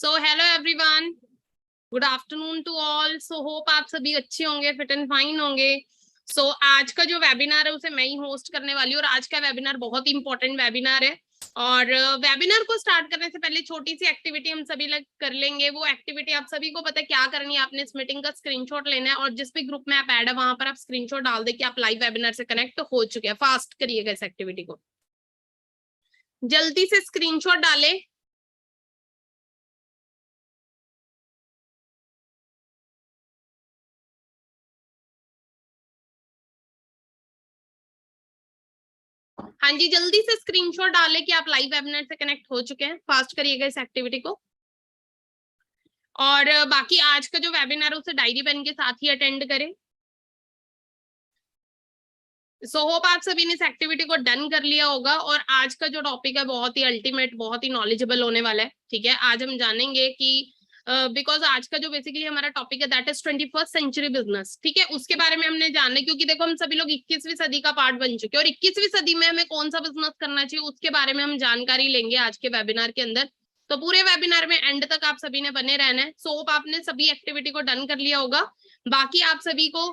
So hello everyone, good afternoon to all. So hope आप सभी अच्छे होंगे, फिट एंड फाइन होंगे। आज का जो वेबिनार है उसे मैं ही होस्ट करने वाली हूँ और आज का वेबिनार बहुत ही इंपॉर्टेंट वेबिनार है। और वेबिनार को स्टार्ट करने से पहले छोटी सी एक्टिविटी हम सभी लोग कर लेंगे। वो एक्टिविटी आप सभी को पता है क्या करनी है। आपने इस मीटिंग का स्क्रीनशॉट लेना है और जिस भी ग्रुप में आप ऐड है वहां पर आप स्क्रीनशॉट डाल दे कि आप लाइव वेबिनार से कनेक्ट हो चुके हैं। फास्ट करिएगा इस एक्टिविटी को, जल्दी से स्क्रीनशॉट डाले। हाँ जी, जल्दी से स्क्रीनशॉट डालें कि आप लाइव वेबिनार से कनेक्ट हो चुके हैं। फास्ट करिएगा इस एक्टिविटी को। और बाकी आज का जो वेबिनार है उसे डायरी पेन के साथ ही अटेंड करें। सो होप आप सभी ने इस एक्टिविटी को डन कर लिया होगा। और आज का जो टॉपिक है बहुत ही अल्टीमेट, बहुत ही नॉलेजेबल होने वाला है। ठीक है, आज हम जानेंगे कि बिकॉज आज का जो बेसिकली हमारा टॉपिक है that is 21st century business. ठीक है, उसके बारे में हमने जानना है क्योंकि देखो हम सभी लोग 21वीं सदी का पार्ट बन चुके हैं और 21वीं सदी में हमें कौन सा बिजनेस करना चाहिए उसके बारे में हम जानकारी लेंगे आज के वेबिनार के अंदर। तो पूरे वेबिनार में एंड तक आप सभी ने बने रहना है। सो होप आपने सभी एक्टिविटी को डन कर लिया होगा। बाकी आप सभी को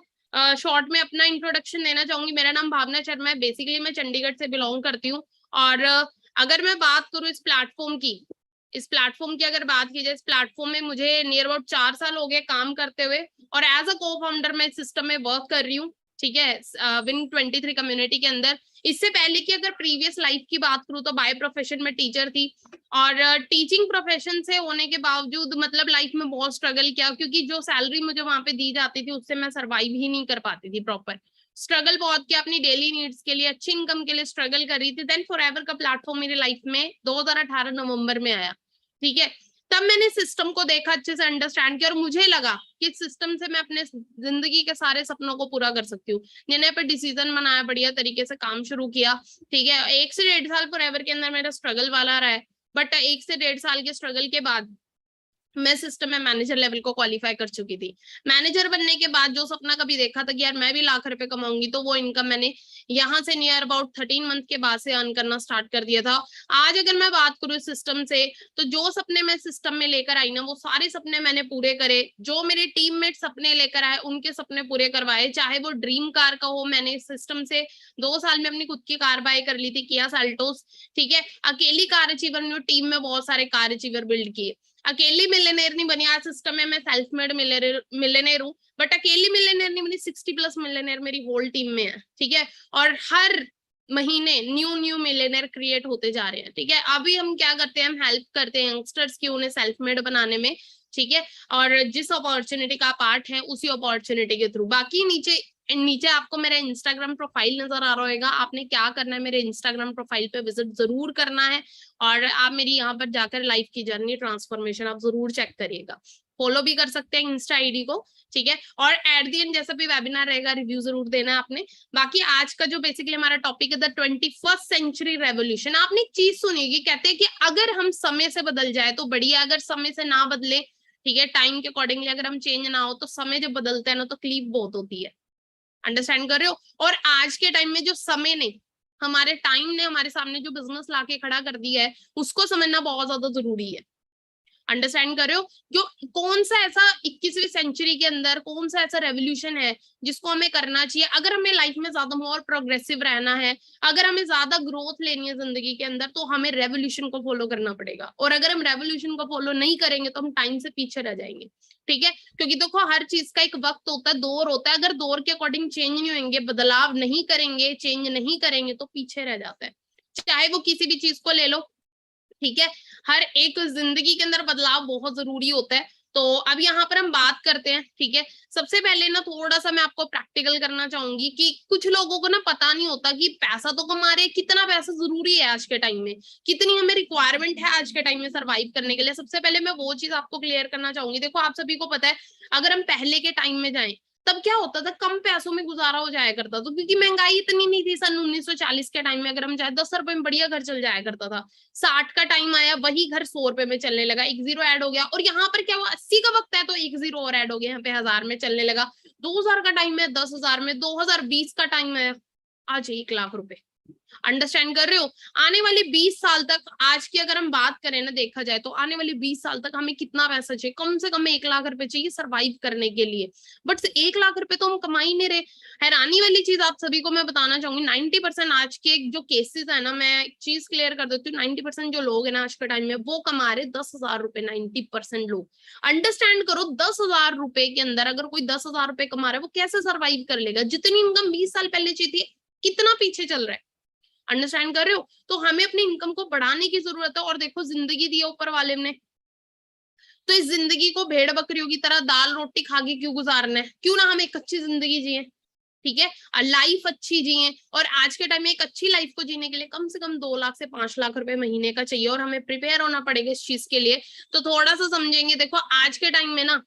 शॉर्ट में अपना इंट्रोडक्शन देना चाहूंगी। मेरा नाम भावना शर्मा है, बेसिकली मैं चंडीगढ़ से बिलोंग करती हूँ। और अगर मैं बात करूँ इस प्लेटफॉर्म की अगर बात की जाए, इस प्लेटफॉर्म में मुझे नियर अबाउट 4 साल हो गए काम करते हुए और एज अ को फाउंडर मैं इस सिस्टम में वर्क कर रही हूँ। ठीक है, विन 23 कम्युनिटी के अंदर। इससे पहले की अगर प्रीवियस लाइफ की बात करूँ तो बाय प्रोफेशन में टीचर थी और टीचिंग प्रोफेशन से होने के बावजूद मतलब लाइफ में बहुत स्ट्रगल किया क्योंकि जो सैलरी मुझे वहां पे दी जाती थी उससे मैं सरवाइव ही नहीं कर पाती थी प्रॉपर। स्ट्रगल बहुत किया, अपनी डेली नीड्स के लिए, अच्छी इनकम के लिए स्ट्रगल कर रही थी। देन फॉरएवर का प्लेटफॉर्म मेरी लाइफ में 2018 नवंबर में आया। ठीक है, तब मैंने सिस्टम को देखा, अच्छे से अंडरस्टैंड किया और मुझे लगा कि सिस्टम से मैं अपने जिंदगी के सारे सपनों को पूरा कर सकती हूँ। निर्णय पर डिसीजन बनाया, बढ़िया तरीके से काम शुरू किया। ठीक है, 1 से 1.5 साल फॉरएवर के अंदर मेरा स्ट्रगल वाला रहा है। बट 1 से 1.5 साल के स्ट्रगल के बाद मैं सिस्टम में मैनेजर लेवल को क्वालिफाई कर चुकी थी। मैनेजर बनने के बाद जो सपना कभी देखा था कि यार मैं भी लाख रुपए कमाऊंगी, तो वो इनकम मैंने यहाँ से नियर अबाउट 13 मंथ के बाद से अर्न करना स्टार्ट कर दिया था। आज अगर मैं बात करूँ सिस्टम से, तो जो सपने मैं सिस्टम में लेकर आई ना वो सारे सपने मैंने पूरे करे। जो मेरे टीममेट सपने लेकर आए उनके सपने पूरे करवाए। चाहे वो ड्रीम कार का हो, मैंने सिस्टम से 2 साल में अपनी खुद की कार बाय कर ली थी, किया सेल्टोस। ठीक है, अकेली कार अचीवर में, टीम में बहुत सारे कार अचीवर बिल्ड किए। अकेली मिलेनियर नहीं बनी। आज सिस्टम में मैं सेल्फ मेड मिलेनियर हूँ, बट अकेली मिलेनियर नहीं बनी। 60+ मिलेनियर मेरी होल टीम में है। ठीक है, और हर महीने न्यू मिलेनियर क्रिएट होते जा रहे हैं। ठीक है, अभी हम क्या करते हैं, हम हेल्प करते हैं यंगस्टर्स की उन्हें सेल्फ मेड बनाने में। ठीक है, और जिस अपॉर्चुनिटी का पार्ट है उसी अपॉर्चुनिटी के थ्रू। बाकी नीचे नीचे आपको मेरा इंस्टाग्राम प्रोफाइल नजर आ रहा होगा। आपने क्या करना है, मेरे इंस्टाग्राम प्रोफाइल पे विजिट जरूर करना है और आप मेरी यहाँ पर जाकर लाइफ की जर्नी, ट्रांसफॉर्मेशन आप जरूर चेक करिएगा। फॉलो भी कर सकते हैं इंस्टा आईडी को। ठीक है, और एट दी एंड जैसा भी वेबिनार रहेगा रिव्यू जरूर देना है आपने। बाकी आज का जो बेसिकली हमारा टॉपिक है द 21st सेंचुरी रेवोल्यूशन। आपने एक चीज सुनी, कहते हैं कि अगर हम समय से बदल जाए तो बढ़िया, अगर समय से ना बदले, ठीक है, टाइम के अकॉर्डिंगली अगर हम चेंज ना हो, तो समय जब बदलता है ना तो तकलीफ बहुत होती है। अंडरस्टैंड कर रहे हो? और आज के टाइम में जो समय ने, हमारे टाइम ने हमारे सामने जो बिजनेस लाके खड़ा कर दिया है उसको समझना बहुत ज्यादा जरूरी है। अंडरस्टैंड कर रहे हो? जो कौन सा ऐसा 21वीं सेंचुरी के अंदर कौन सा ऐसा रेवोल्यूशन है जिसको हमें करना चाहिए अगर हमें लाइफ में ज्यादा मोर प्रोग्रेसिव रहना है, अगर हमें ज्यादा ग्रोथ लेनी है जिंदगी के अंदर, तो हमें रेवोल्यूशन को फॉलो करना पड़ेगा। और अगर हम रेवोल्यूशन को फॉलो नहीं करेंगे तो हम टाइम से पीछे रह जाएंगे। ठीक है, क्योंकि देखो हर चीज का एक वक्त होता है, दौर होता है। अगर दौर के अकॉर्डिंग चेंज नहीं होंगे, बदलाव नहीं करेंगे, चेंज नहीं करेंगे, तो पीछे रह जाता है। चाहे वो किसी भी चीज को ले लो। ठीक है, हर एक जिंदगी के अंदर बदलाव बहुत जरूरी होता है। तो अब यहाँ पर हम बात करते हैं। ठीक है, सबसे पहले ना थोड़ा सा मैं आपको प्रैक्टिकल करना चाहूंगी कि कुछ लोगों को ना पता नहीं होता कि पैसा तो कमा रहे, कितना पैसा जरूरी है आज के टाइम में, कितनी हमें रिक्वायरमेंट है आज के टाइम में सरवाइव करने के लिए। सबसे पहले मैं वो चीज आपको क्लियर करना चाहूंगी। देखो आप सभी को पता है, अगर हम पहले के टाइम में जाएं तब क्या होता था, कम पैसों में गुजारा हो जाया करता था क्योंकि महंगाई इतनी नहीं थी। सन 1940 के टाइम में अगर हम जाए 10 रुपए में बढ़िया घर चल जाया करता था। 60 का टाइम आया, वही घर 100 रुपए में चलने लगा, एक जीरो ऐड हो गया। और यहाँ पर क्या हुआ, 80 का वक्त है तो एक जीरो और ऐड हो गया, यहाँ पे 1000 में चलने लगा। 2000 का टाइम है 10,000 में, 2020 का टाइम है आज 1 लाख रुपए। अंडरस्टैंड कर रहे हो? आने वाले 20 साल तक, आज की अगर हम बात करें ना, देखा जाए तो आने वाले 20 साल तक हमें कितना पैसा चाहिए? कम से कम 1 लाख रुपए चाहिए सरवाइव करने के लिए। बट 1 लाख रुपए तो हम कमा ही नहीं रहे। हैरानी वाली चीज आप सभी को मैं बताना चाहूंगी, 90% आज के जो केसेस है ना, मैं एक चीज क्लियर कर देती हूँ, 90% जो लोग है ना आज के टाइम में, वो कमा रहे 10,000 रुपए। 90% लोग, अंडरस्टैंड करो, 10,000 रुपए के अंदर अगर कोई 10,000 रुपए कमा रहा है, वो कैसे सर्वाइव कर लेगा? जितनी इनकम 20 साल पहले चाहिए थी, कितना पीछे चल रहा है। अंडरस्टैंड कर रहे हो? तो हमें अपनी इनकम को बढ़ाने की जरूरत है। और देखो, जिंदगी दी है ऊपर वाले ने, तो इस जिंदगी को भेड़ बकरियों की तरह दाल रोटी खा के क्यों गुजारना है? क्यों ना हम एक अच्छी जिंदगी जिए, ठीक है, लाइफ अच्छी जिए। और आज के टाइम में एक अच्छी लाइफ को जीने के लिए कम से कम 2 लाख से 5 लाख रुपए महीने का चाहिए, और हमें प्रिपेयर होना पड़ेगा इस चीज के लिए। तो थोड़ा सा समझेंगे। देखो आज के टाइम में ना,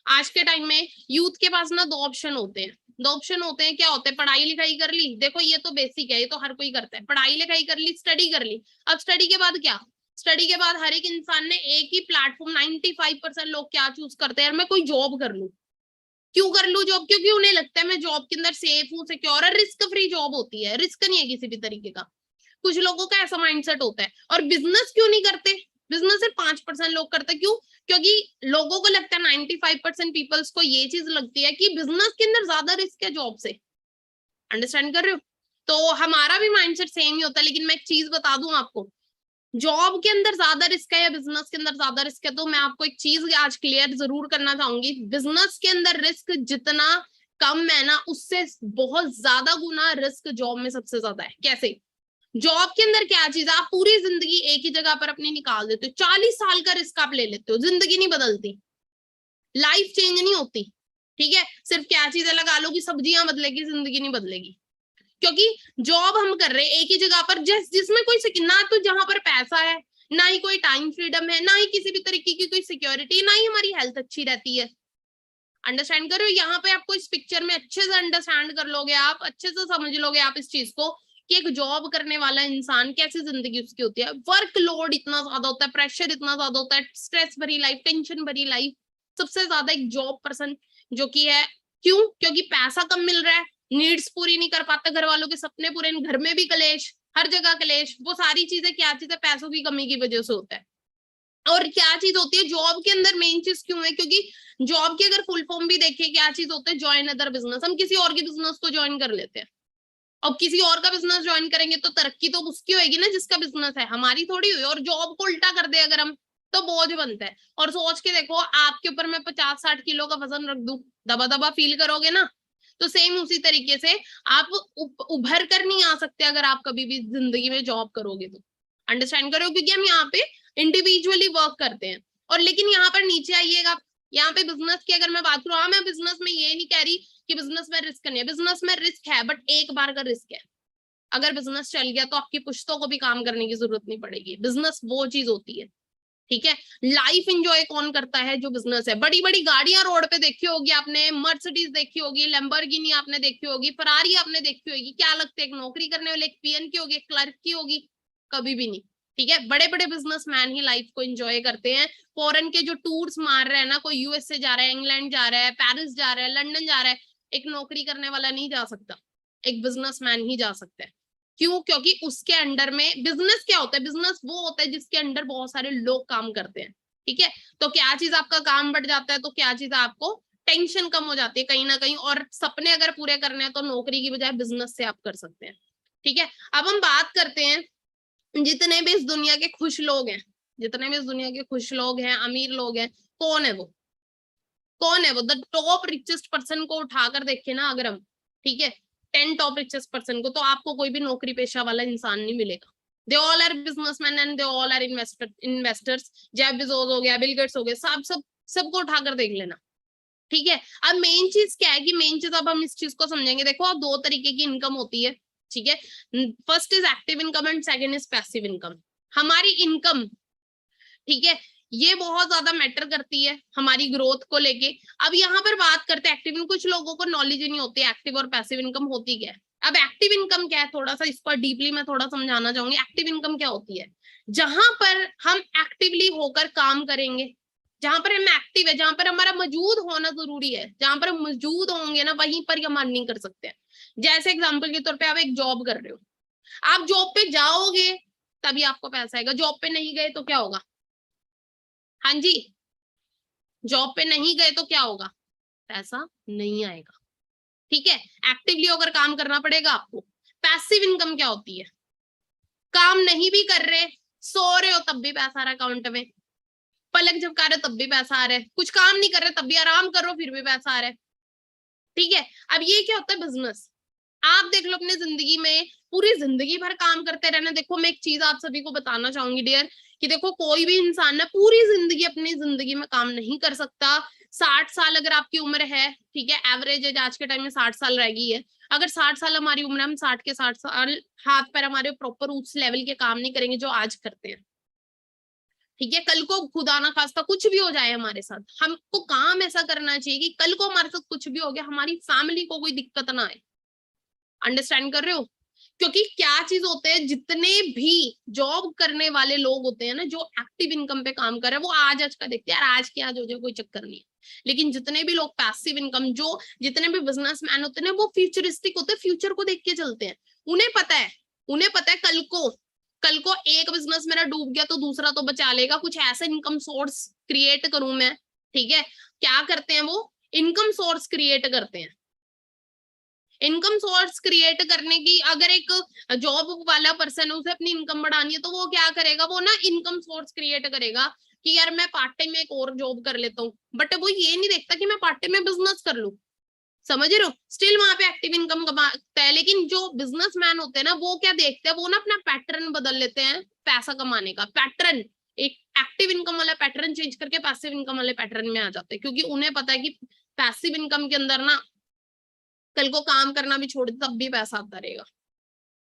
आज के टाइम में यूथ के पास ना 2 ऑप्शन होते हैं। 2 ऑप्शन होते हैं। क्या होते हैं? पढ़ाई लिखाई कर ली, देखो ये तो बेसिक है, ये तो हर कोई करता है। पढ़ाई लिखाई कर ली, स्टडी कर ली। अब स्टडी के बाद क्या? स्टडी के बाद हर एक इंसान ने एक ही प्लेटफॉर्म, 95% लोग क्या चूज करते हैं? मैं कोई जॉब कर लूं। क्यों कर लूं जॉब? क्योंकि उन्हें लगता है मैं जॉब के अंदर सेफ हूँ, सिक्योर है, रिस्क फ्री जॉब होती है, रिस्क नहीं है किसी भी तरीके का। कुछ लोगों का ऐसा माइंडसेट होता है। और बिजनेस क्यों नहीं करते? बिजनेस सिर्फ 5% लोग करते हैं। क्यों? क्योंकि लोगों को लगता है, 95% पीपल्स को ये चीज लगती है कि बिजनेस के अंदर ज्यादा रिस्क है जॉब से। अंडरस्टैंड कर रहे हो? तो हमारा भी माइंडसेट सेम ही होता है। लेकिन मैं एक चीज बता दूं आपको, जॉब के अंदर ज्यादा रिस्क है या बिजनेस के अंदर ज्यादा रिस्क है? तो मैं आपको एक चीज आज क्लियर जरूर करना चाहूंगी, बिजनेस के अंदर रिस्क जितना कम है ना, उससे बहुत ज्यादा गुना रिस्क जॉब में सबसे ज्यादा है। कैसे? जॉब के अंदर क्या चीज है, आप पूरी जिंदगी एक ही जगह पर अपनी निकाल देते हो, 40 साल का रिस्क आप ले लेते हो, जिंदगी नहीं बदलती, लाइफ चेंज नहीं होती। ठीक है, सिर्फ क्या चीज है, लगा लो कि सब्जियां बदलेगी, जिंदगी नहीं बदलेगी। क्योंकि जॉब हम कर रहे हैं एक ही जगह पर, जिसमें कोई ना तो जहां पर पैसा है, ना ही कोई टाइम फ्रीडम है, ना ही किसी भी तरीके की कोई सिक्योरिटी, ना ही हमारी हेल्थ अच्छी रहती है। अंडरस्टैंड करो? यहाँ पे आपको इस पिक्चर में अच्छे से अंडरस्टैंड कर लोगे, आप अच्छे से समझ लोगे आप इस चीज को, कि एक जॉब करने वाला इंसान कैसी जिंदगी उसकी होती है। वर्कलोड इतना ज्यादा होता है, प्रेशर इतना ज्यादा होता है, स्ट्रेस भरी लाइफ, टेंशन भरी लाइफ, सबसे ज्यादा एक जॉब पर्सन जो की है। क्यों? क्योंकि पैसा कम मिल रहा है, नीड्स पूरी नहीं कर पाता, घर वालों के सपने पूरे, घर में भी कलेश, हर जगह कलेश। वो सारी चीजें क्या चीज है? पैसों की कमी की वजह से होता है। और क्या चीज होती है जॉब के अंदर? मेन चीज क्यों है? क्योंकि जॉब की अगर फुल फॉर्म भी देखें, क्या चीज होता है? Join other business. हम किसी और के बिजनेस को ज्वाइन कर लेते हैं। अब किसी और का बिजनेस ज्वाइन करेंगे तो तरक्की तो उसकी होगी ना जिसका बिजनेस है, हमारी थोड़ी हुई। और जॉब को उल्टा कर दे अगर हम, तो बोझ बनता है। और सोच के देखो, आपके ऊपर मैं 50-60 किलो का वजन रख दूं, दबा दबा फील करोगे ना? तो सेम उसी तरीके से आप उभर कर नहीं आ सकते अगर आप कभी भी जिंदगी में जॉब करोगे तो। अंडरस्टैंड करो? क्योंकि हम यहाँ पे इंडिविजुअली वर्क करते हैं। और लेकिन यहाँ पर नीचे आइएगा, यहाँ पे बिजनेस की अगर मैं बात करूँ, हाँ मैं बिजनेस में ये नहीं कह रही कि बिजनेस में रिस्क नहीं है, बिजनेस में रिस्क है, बट एक बार का रिस्क है। अगर बिजनेस चल गया तो आपकी पुश्तों को भी काम करने की जरूरत नहीं पड़ेगी। बिजनेस वो चीज होती है, ठीक है। लाइफ एंजॉय कौन करता है? जो बिजनेस है। बड़ी बड़ी गाड़ियां रोड पे देखी होगी आपने, मर्सिडीज देखी होगी, लैम्बोर्गिनी आपने देखी होगी, फरारी आपने देखी होगी, क्या लगता है एक नौकरी करने वाले, एक पीएन की होगी, एक क्लर्क की होगी? कभी भी नहीं। ठीक है, बड़े बड़े बिजनेसमैन ही लाइफ को एंजॉय करते हैं। फॉरेन के जो टूर्स मार रहे हैं ना, कोई यूएसए जा रहा है, इंग्लैंड जा रहा है, पेरिस जा रहा है, लंदन जा रहा है, एक नौकरी करने वाला नहीं जा सकता, एक बिजनेसमैन ही जा सकता है। क्यों? क्योंकि उसके अंडर में बिजनेस क्या होता है? बिजनेस वो होता है जिसके अंडर बहुत सारे लोग काम करते हैं। ठीक है, तो क्या चीज आपका काम बढ़ जाता है, तो क्या चीज आपको टेंशन कम हो जाती है कहीं ना कहीं। और सपने अगर पूरे करने हैं तो नौकरी की बजाय बिजनेस से आप कर सकते हैं। ठीक है, अब हम बात करते हैं, जितने भी इस दुनिया के खुश लोग हैं, जितने भी इस दुनिया के खुश लोग हैं, अमीर लोग हैं, कौन है वो? कौन है वो? द टॉप रिचेस्ट पर्सन को उठाकर देखे ना अगर हम, ठीक है, 10 टॉप रिचेस्ट पर्सन को, तो आपको कोई भी नौकरी पेशा वाला इंसान नहीं मिलेगा। They all are businessman and they all are investors. Jeff Bezos हो गया, बिल गेट्स हो गए, सब सब सबको उठाकर देख लेना। ठीक है, अब मेन चीज क्या है कि मेन चीज, अब हम इस चीज को समझेंगे। देखो, अब 2 तरीके की इनकम होती है। ठीक है, first is active income and second is passive income. हमारी इनकम, ठीक है, ये बहुत ज्यादा मैटर करती है हमारी ग्रोथ को लेके। अब यहाँ पर बात करते हैं एक्टिव इनकम। कुछ लोगों को नॉलेज ही नहीं होती एक्टिव और पैसिव इनकम होती क्या है। अब एक्टिव इनकम क्या है, थोड़ा सा इस पर डीपली मैं थोड़ा समझाना चाहूंगी। एक्टिव इनकम क्या होती है? जहां पर हम एक्टिवली होकर काम करेंगे, जहां पर हम एक्टिव है, जहां पर हमारा मौजूद होना जरूरी है, जहां पर हम मौजूद होंगे ना, वहीं पर हम अर्निंग कर सकते हैं। जैसे एग्जाम्पल के तौर पर आप एक जॉब कर रहे हो, आप जॉब पे जाओगे तभी आपको पैसा आएगा, जॉब पे नहीं गए तो क्या होगा? हाँ जी, जॉब पे नहीं गए तो क्या होगा? पैसा नहीं आएगा। ठीक है, एक्टिवली अगर काम करना पड़ेगा आपको। पैसिव इनकम क्या होती है? काम नहीं भी कर रहे, सो रहे हो तब भी पैसा आ रहा है अकाउंट में, पलक झपका रहे हो तब भी पैसा आ रहा है, कुछ काम नहीं कर रहे तब भी आराम करो फिर भी पैसा आ रहा है। ठीक है, अब ये क्या होता है? बिजनेस। आप देख लो अपनी जिंदगी में, पूरी जिंदगी भर काम करते रहना। देखो मैं एक चीज आप सभी को बताना चाहूंगी डियर, कि देखो कोई भी इंसान ना पूरी जिंदगी अपनी जिंदगी में काम नहीं कर सकता। 60 साल अगर आपकी उम्र है, ठीक है, एवरेज एज आज के टाइम में 60 साल रह गई है, अगर 60 साल हमारी उम्र है, हम 60 के 60 साल हाथ पैर हमारे प्रॉपर उस लेवल के काम नहीं करेंगे जो आज करते हैं। ठीक है, कल को खुदा ना खास्ता कुछ भी हो जाए हमारे साथ, हमको काम ऐसा करना चाहिए कि कल को हमारे साथ कुछ भी हो गया हमारी फैमिली को कोई दिक्कत ना आए। अंडरस्टैंड कर रहे हो? क्योंकि क्या चीज होते हैं, जितने भी जॉब करने वाले लोग होते हैं ना, जो एक्टिव इनकम पे काम कर रहे हैं, वो आज का देखते हैं यार, आज की आज हो जाए कोई चक्कर नहीं है। लेकिन जितने भी लोग पैसिव इनकम, जो जितने भी बिजनेसमैन होते हैं, वो फ्यूचरिस्टिक होते हैं, फ्यूचर को देख के चलते हैं। उन्हें पता है कल को एक बिजनेस मेरा डूब गया तो दूसरा तो बचा लेगा, कुछ ऐसा इनकम सोर्स क्रिएट करूं मैं। ठीक है, क्या करते हैं वो? इनकम सोर्स क्रिएट करते हैं। इनकम सोर्स क्रिएट करने की, अगर एक जॉब वाला पर्सन है उसे अपनी इनकम बढ़ानी है तो वो क्या करेगा? वो ना इनकम सोर्स क्रिएट करेगा कि यार मैं पार्ट टाइम में एक और जॉब कर लेता हूँ, बट वो ये नहीं देखता कि मैं पार्ट टाइम में बिजनेस कर लूं। समझ रहे हो? स्टिल वहां पे एक्टिव इनकम कमाता है, लेकिन जो बिजनेसमैन होते हैं ना, वो क्या देखते हैं? वो ना अपना पैटर्न बदल लेते हैं पैसा कमाने का पैटर्न, एक एक्टिव इनकम वाला पैटर्न चेंज करके पैसिव इनकम वाले पैटर्न में आ जाते हैं, क्योंकि उन्हें पता है कि पैसिव इनकम के अंदर ना कल को काम करना भी छोड़ दे तब भी पैसा आता रहेगा।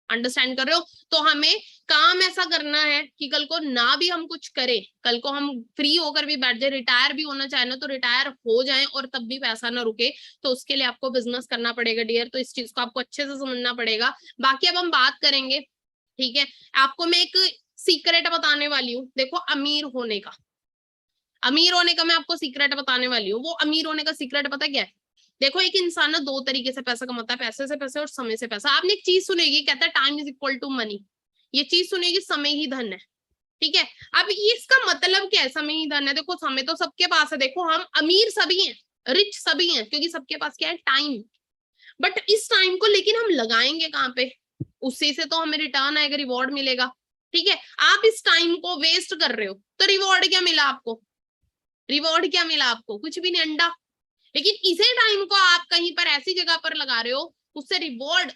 अंडरस्टैंड कर रहे हो? तो हमें काम ऐसा करना है कि कल को ना भी हम कुछ करें, कल को हम फ्री होकर भी बैठ जाए, रिटायर भी होना चाहे ना तो रिटायर हो जाए और तब भी पैसा ना रुके, तो उसके लिए आपको बिजनेस करना पड़ेगा डियर। तो इस चीज को आपको अच्छे से समझना पड़ेगा। बाकी अब हम बात करेंगे, ठीक है, आपको मैं एक सीक्रेट बताने वाली हूँ। देखो अमीर होने का मैं आपको सीक्रेट बताने वाली हूँ। वो अमीर होने का सीक्रेट पता क्या है? देखो एक इंसान ना दो तरीके से पैसा कमाता है, पैसे से पैसे और समय से पैसा। आपने एक चीज सुनेगी, कहता है time is equal to money. ये चीज सुनेगी, समय ही धन है। ठीक है, अब इसका मतलब क्या है? समय ही धन है। देखो समय तो सबके पास है, देखो हम अमीर सभी हैं, रिच सभी हैं, क्योंकि सबके पास क्या है? टाइम। बट इस टाइम को लेकिन हम लगाएंगे कहाँ पे? उसी से तो हमें रिटर्न आएगा, रिवॉर्ड मिलेगा। ठीक है, आप इस टाइम को वेस्ट कर रहे हो तो रिवॉर्ड क्या मिला आपको? रिवॉर्ड क्या मिला आपको? कुछ भी नहीं, अंडा। लेकिन इसी टाइम को आप कहीं पर ऐसी जगह पर लगा रहे हो, उससे रिवॉर्ड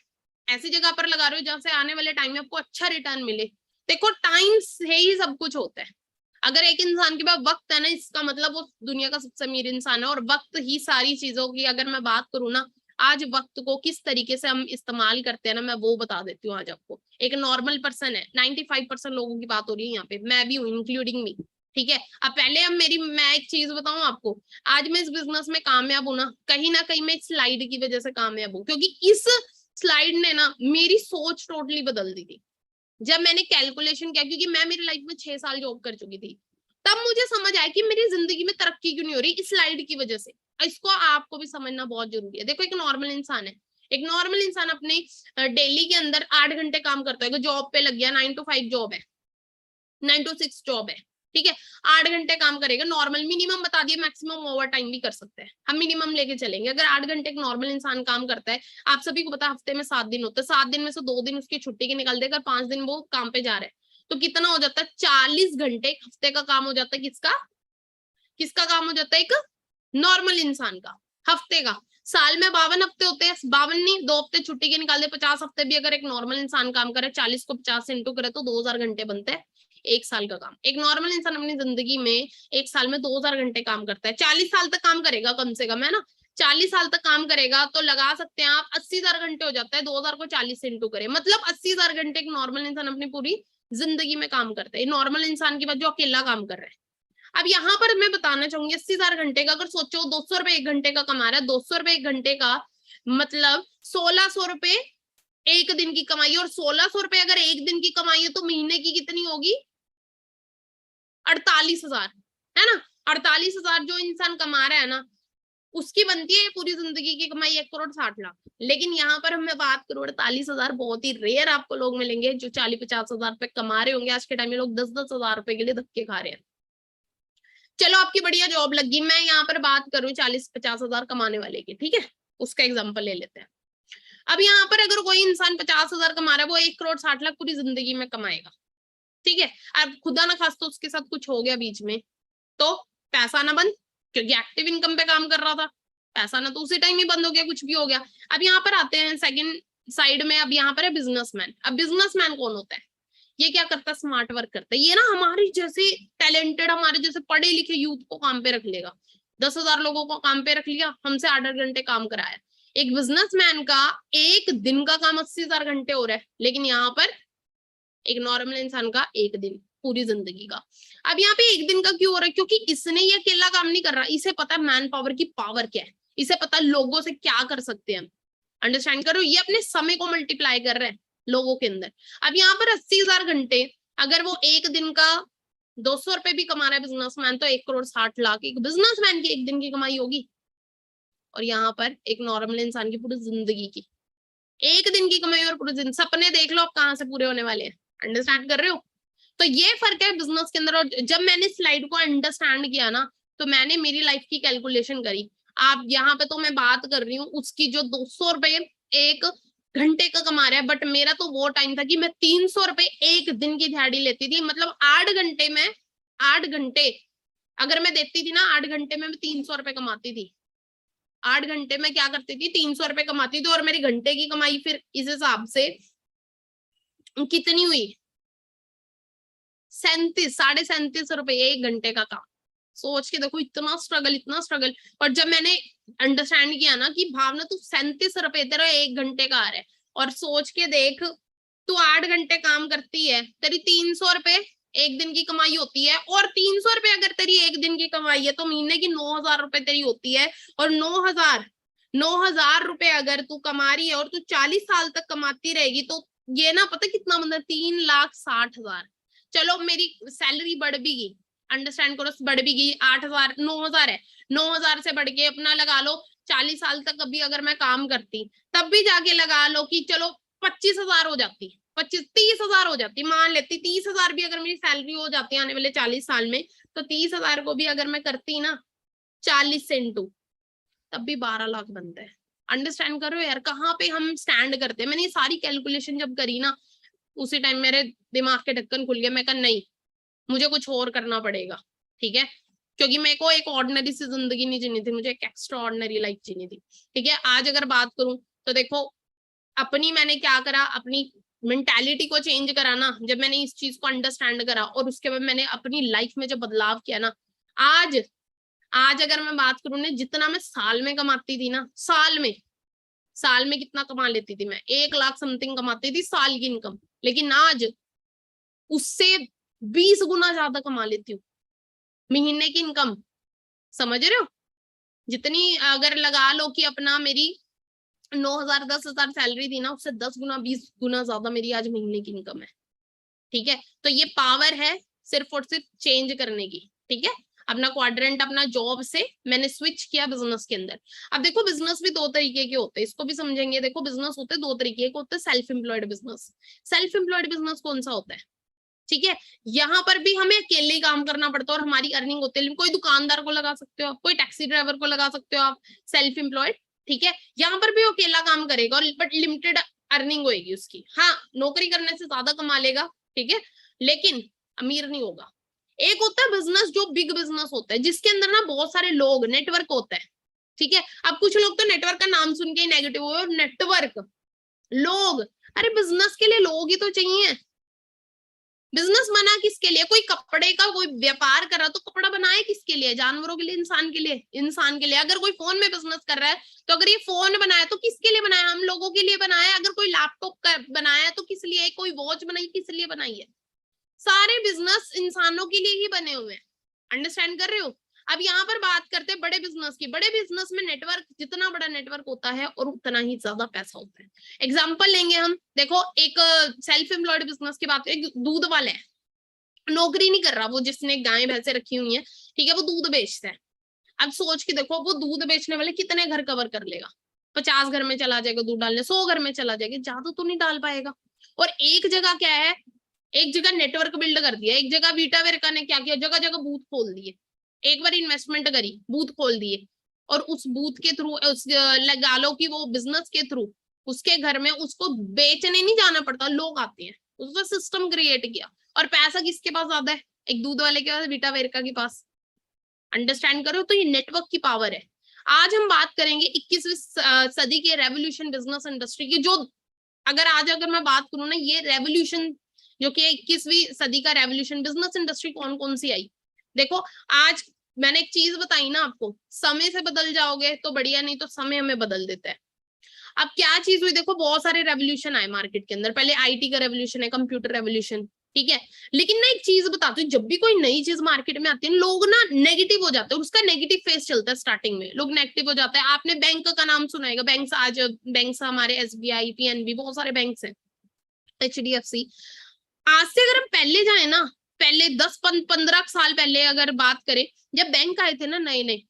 ऐसी जगह पर लगा रहे हो जहां से आने वाले टाइम में आपको अच्छा रिटर्न मिले। देखो टाइम से ही सब कुछ होता है। अगर एक इंसान के पास वक्त है ना, इसका मतलब वो दुनिया का सबसे अमीर इंसान है। और वक्त ही सारी चीजों की अगर मैं बात करूँ ना, आज वक्त को किस तरीके से हम इस्तेमाल करते हैं ना, मैं वो बता देती हूँ आज आपको। एक नॉर्मल पर्सन है, 95% लोगों की बात हो रही है यहाँ पे, मैं भी हूँ इंक्लूडिंग मी। ठीक है, अब पहले अब मैं एक चीज बताऊं आपको, आज मैं इस बिजनेस में कामयाब हूं ना कहीं मैं इस स्लाइड की वजह से कामयाब हूं, क्योंकि इस स्लाइड ने ना मेरी सोच टोटली बदल दी थी। जब मैंने कैलकुलेशन किया, क्योंकि मैं मेरी लाइफ में 6 साल जॉब कर चुकी थी, तब मुझे समझ आया कि मेरी जिंदगी में तरक्की क्यों नहीं हो रही, इस स्लाइड की वजह से। इसको आपको भी समझना बहुत जरूरी है। देखो एक नॉर्मल इंसान है, एक नॉर्मल इंसान अपने डेली के अंदर 8 घंटे काम करता है, जॉब पे लग गया, 9 to 5 जॉब है, 9 to 6 जॉब है। ठीक है, 8 घंटे काम करेगा नॉर्मल, मिनिमम बता दिए, मैक्सिमम ओवर टाइम भी कर सकते हैं, हम मिनिमम लेके चलेंगे। अगर 8 घंटे एक नॉर्मल इंसान काम करता है, आप सभी को पता है हफ्ते में 7 दिन होते हैं, 7 दिन में से 2 दिन उसकी छुट्टी के निकल देगा, 5 दिन वो काम पे जा रहा है, तो कितना हो जाता है? 40 घंटे एक हफ्ते का काम हो जाता है। किसका किसका काम हो जाता है? एक नॉर्मल इंसान का हफ्ते का। साल में 52 हफ्ते होते हैं, 52 नहीं, 2 हफ्ते छुट्टी के निकाल दे, 50 हफ्ते भी अगर एक नॉर्मल इंसान काम करे, 40 को 50 से इंटू करे तो 2000 घंटे बनते हैं, 1 साल का काम। एक नॉर्मल इंसान अपनी जिंदगी में 1 साल में 2000 घंटे काम करता है, 40 साल तक काम करेगा कम से कम, है ना? 40 साल तक काम करेगा तो लगा सकते हैं आप 80,000 घंटे हो जाता है, 2000 को 40 से इंटू करें, मतलब 80,000 घंटे एक नॉर्मल इंसान अपनी पूरी जिंदगी में काम करता है। नॉर्मल इंसान की बात जो अकेला काम कर रहा है। अब यहाँ पर मैं बताना चाहूंगी, 80,000 घंटे का अगर सोचो, 200 रुपए 1 घंटे का कमा रहा है, 200 रुपए 1 घंटे का मतलब 1600 रुपए 1 दिन की कमाई, और 1600 रुपए अगर 1 दिन की कमाई है तो महीने की कितनी होगी? 48,000, है ना? 48,000 जो इंसान कमा रहा है ना, उसकी बनती है पूरी जिंदगी की कमाई 1,60,00,000। लेकिन यहाँ पर मैं बात करूँ 48,000, बहुत ही रेयर आपको लोग मिलेंगे जो 40-50 हजार रुपए कमा रहे होंगे। आज के टाइम में लोग 10-10 हजार रुपए के लिए धक्के खा रहे हैं। चलो आपकी बढ़िया जॉब लगी, मैं यहाँ पर बात करूँ 40-50 हजार कमाने वाले की, ठीक है, उसका एग्जाम्पल ले लेते हैं। अब यहाँ पर अगर कोई इंसान 50 हजार कमा रहा है, वो 1,60,00,000 पूरी जिंदगी में कमाएगा, ठीक है। अब खुदा ना खास तो उसके साथ कुछ हो गया बीच में, तो पैसा ना बंद, क्योंकि एक्टिव इनकम पे काम कर रहा था, पैसा ना तो उसी टाइम ही बंद हो गया, कुछ भी हो गया। अब यहाँ पर आते हैं सेकंड साइड में, अब यहाँ पर है बिजनेसमैन। अब बिजनेसमैन कौन होता है? ये क्या करता है? स्मार्ट वर्क करता है। ये ना हमारी जैसे टैलेंटेड, हमारे जैसे पढ़े लिखे यूथ को काम पे रख लेगा। 10,000 लोगों को काम पे रख लिया, हमसे 8-8 घंटे काम कराया। एक बिजनेसमैन का एक दिन का काम 80,000 घंटे हो रहा है, लेकिन यहाँ पर एक नॉर्मल इंसान का एक दिन पूरी जिंदगी का। अब यहाँ पे एक दिन का क्यों हो रहा है? क्योंकि इसने ये अकेला काम नहीं कर रहा, इसे पता है मैन पावर की पावर क्या है, इसे पता है लोगों से क्या कर सकते हैं। अंडरस्टैंड करो, ये अपने समय को मल्टीप्लाई कर रहे हैं लोगों के अंदर। अब यहाँ पर 80,000 घंटे, अगर वो एक दिन का 200 रुपए भी कमा रहा है बिजनेसमैन, तो 1,60,00,000 एक बिजनेसमैन की एक दिन की कमाई होगी। और यहाँ पर एक नॉर्मल इंसान की पूरी जिंदगी की, एक दिन की कमाई और पूरे दिन, सपने देख लो आप कहाँ से पूरे होने वाले हैं। अंडरस्टैंड कर रहे हो? तो ये फर्क है बिजनेस के अंदर। और जब मैंने स्लाइड को अंडरस्टैंड किया ना, तो मैंने मेरी लाइफ की कैलकुलेशन करी। आप यहाँ पे तो मैं बात कर रही हूँ उसकी जो 200 रुपए एक घंटे का कमा रहा है, बट मेरा तो वो टाइम था कि मैं 300 रुपए एक दिन की दिहाड़ी लेती थी। मतलब 8 घंटे में, 8 घंटे अगर मैं देती थी ना, 8 घंटे में मैं 300 रुपए कमाती थी। 8 घंटे में क्या करती थी? 300 रुपए कमाती थी। और मेरी घंटे की कमाई फिर इस हिसाब से कितनी हुई? 37 रुपए एक घंटे का काम। सोच के देखो, इतना स्ट्रगल, इतना स्ट्रगल। और जब मैंने अंडरस्टैंड किया ना कि भावना तू 37 रुपए तेरा एक घंटे का आ रहा है, और सोच के देख तू 8 घंटे काम करती है, तेरी 300 रुपए एक दिन की कमाई होती है। और 300 रुपए अगर तेरी एक दिन की कमाई है, तो महीने की 9,000 रुपए तेरी होती है। और 9,000 रुपए अगर तू कमा रही है और तू 40 साल तक कमाती रहेगी, तो ये ना पता कितना मतलब 3,60,000। चलो मेरी सैलरी बढ़ भी गई, अंडरस्टैंड करो, बढ़ भी गई, 8,000 9,000 है, 9,000 से बढ़ के अपना लगा लो 40 साल तक अभी अगर मैं काम करती, तब भी जाके लगा लो कि चलो 25,000 हो जाती, 30,000 हो जाती, मान लेती 30,000 भी अगर मेरी सैलरी हो जाती आने वाले 40 साल में, तो 30,000 को भी अगर मैं करती ना 40 से इंटू, तब भी 12 लाख बनता है। अंडरस्टैंड करो यार कहाँ पे हम स्टैंड करते हैं। मैंने ये सारी कैलकुलेशन जब करी ना, उसी टाइम मेरे दिमाग के ढक्कन खुल गया। मैं कहा नहीं, मुझे कुछ और करना पड़ेगा, ठीक है, क्योंकि मेरे को एक ऑर्डिनरी सी जिंदगी नहीं जीनी थी, मुझे एक एक्स्ट्रा ऑर्डिनरी लाइफ जीनी थी, ठीक है। आज अगर बात करूं तो देखो, अपनी मैंने क्या करा, अपनी मेंटालिटी को चेंज करा ना, जब मैंने इस चीज को अंडरस्टैंड करा, और उसके बाद मैंने अपनी लाइफ में जब बदलाव किया ना, आज आज अगर मैं बात करूं ना, जितना मैं साल में कमाती थी ना, साल में कितना कमा लेती थी मैं? 1 लाख समथिंग कमाती थी साल की इनकम, लेकिन आज उससे 20 गुना ज्यादा कमा लेती हूँ महीने की इनकम। समझ रहे हो? जितनी अगर लगा लो कि अपना मेरी 9,000 10,000 सैलरी थी ना, उससे 10 गुना 20 गुना ज्यादा मेरी आज महीने की इनकम है, ठीक है। तो ये पावर है सिर्फ और सिर्फ चेंज करने की, ठीक है। अपना क्वाड्रेंट, अपना जॉब से मैंने स्विच किया बिजनेस के अंदर। अब देखो बिजनेस भी 2 तरीके के होते हैं, इसको भी समझेंगे। देखो बिजनेस होते हैं 2 तरीके, एक होता है self employed business. Self employed business कौन सा होता है? ठीक है, यहाँ पर भी हमें अकेले ही काम करना पड़ता है और हमारी अर्निंग होती है। कोई दुकानदार को लगा सकते हो आप, कोई टैक्सी ड्राइवर को लगा सकते हो आप, सेल्फ एम्प्लॉयड, ठीक है। यहाँ पर भी वो अकेला काम करेगा, और बट लिमिटेड अर्निंग होगी उसकी। हाँ, नौकरी करने से ज्यादा कमा लेगा, ठीक है, लेकिन अमीर नहीं होगा। एक होता है बिजनेस जो बिग बिजनेस होता है, जिसके अंदर ना बहुत सारे लोग, नेटवर्क होता है, ठीक है। अब कुछ लोग तो नेटवर्क का नाम सुन के ही नेगेटिव हो, नेटवर्क, लोग, अरे बिजनेस के लिए लोग ही तो चाहिए। बिजनेस बना किसके लिए? कोई कपड़े का कोई व्यापार कर रहा तो कपड़ा बनाए किसके लिए? जानवरों के लिए, इंसान के लिए? इंसान के लिए। अगर कोई फोन में बिजनेस कर रहा है, तो अगर ये फोन बनाया तो किसके लिए बनाया? हम लोगों के लिए बनाया। अगर कोई लैपटॉप बनाया तो किस लिए? कोई वॉच बनाई किस लिए बनाई है? सारे बिजनेस इंसानों के लिए ही बने हुए हैं। अंडरस्टैंड कर रहे हो? अब यहाँ पर बात करते हैं बड़े बिजनेस की। बड़े बिजनेस में नेटवर्क, जितना बड़ा नेटवर्क होता है और उतना ही ज्यादा पैसा होता है। एग्जाम्पल लेंगे हम, देखो एक सेल्फ एम्प्लॉयड बिजनेस की बात, एक दूध वाला है, नौकरी नहीं कर रहा वो, जिसने गाय भैंसे रखी हुई है, ठीक है, वो दूध बेचता है। अब सोच के देखो वो दूध बेचने वाले कितने घर कवर कर लेगा, 50 घर में चला जाएगा दूध डालने, 100 घर में चला जाएगा, ज्यादा तो नहीं डाल पाएगा। और एक जगह क्या है, एक जगह नेटवर्क बिल्ड कर दिया, एक जगह वीटावेरका ने क्या किया, जगह जगह बूथ खोल दिए, एक बार इन्वेस्टमेंट करी, बूथ खोल दिए, और उस बूथ के थ्रू, उस लगा लो कि वो बिजनेस के थ्रू उसके घर में उसको बेचने नहीं जाना पड़ता, लोग आते हैं, उसका सिस्टम क्रिएट किया। और पैसा किसके पास ज्यादा है, एक दूध वाले के पास, वीटावेरका के पास। अंडरस्टैंड करो, तो ये नेटवर्क की पावर है। आज हम बात करेंगे 21वीं सदी के रेवोल्यूशन बिजनेस इंडस्ट्री की, जो अगर मैं बात करूं ना, ये रेवोल्यूशन जो कि 21वीं सदी का रेवोल्यूशन बिजनेस इंडस्ट्री कौन कौन सी आई। देखो आज मैंने एक चीज बताई ना आपको, समय से बदल जाओगे तो बढ़िया, नहीं तो समय हमें बदल देता है। अब क्या चीज हुई, देखो बहुत सारे रेवोल्यूशन आए मार्केट के अंदर, पहले आईटी का रेवोल्यूशन है, कंप्यूटर रेवोल्यूशन, ठीक है। लेकिन ना एक चीज बताती हूँ, जब भी कोई नई चीज मार्केट में आती है, लोग ना नेगेटिव हो जाते हैं, उसका नेगेटिव फेस चलता है स्टार्टिंग में, लोग नेगेटिव हो जाते हैं। आपने बैंक का नाम सुना होगा, बैंक आज बैंक हमारे एसबीआई, पीएनबी, बहुत सारे बैंक हैं, एचडीएफसी। आज से अगर हम पहले जाए ना, पहले 10-15 साल पहले अगर बात करें, जब बैंक आए थे ना नए नए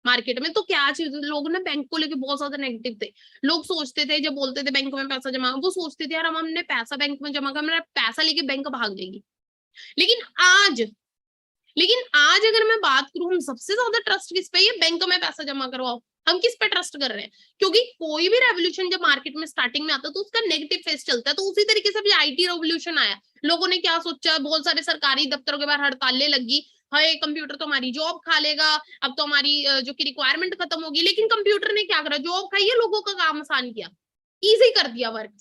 मार्केट में, तो क्या चीज, लोग ना बैंक को लेके बहुत ज्यादा नेगेटिव थे। लोग सोचते थे, जब बोलते थे बैंक में पैसा जमा, वो सोचते थे यार हम हमने पैसा बैंक में जमा कर, मेरा पैसा लेके बैंक भाग जाएगी। लेकिन आज लेकिन आज अगर मैं बात करूं, हम सबसे ज्यादा ट्रस्ट किस पे है, बैंक में पैसा जमा करवाओ, हम किस पे ट्रस्ट कर रहे हैं। क्योंकि कोई भी रेवोल्यूशन जब मार्केट में स्टार्टिंग में आता है तो उसका नेगेटिव फेस चलता है। तो उसी तरीके से भी आईटी रेवोल्यूशन आया, लोगों ने क्या सोचा, बहुत सारे सरकारी दफ्तरों के बाहर हड़तालें लगी, हाय कंप्यूटर तो हमारी जॉब खा लेगा, अब तो हमारी जो की रिक्वायरमेंट खत्म होगी। लेकिन कंप्यूटर ने क्या करा, जॉब खाई है, लोगों का काम आसान किया, इजी कर दिया वर्क,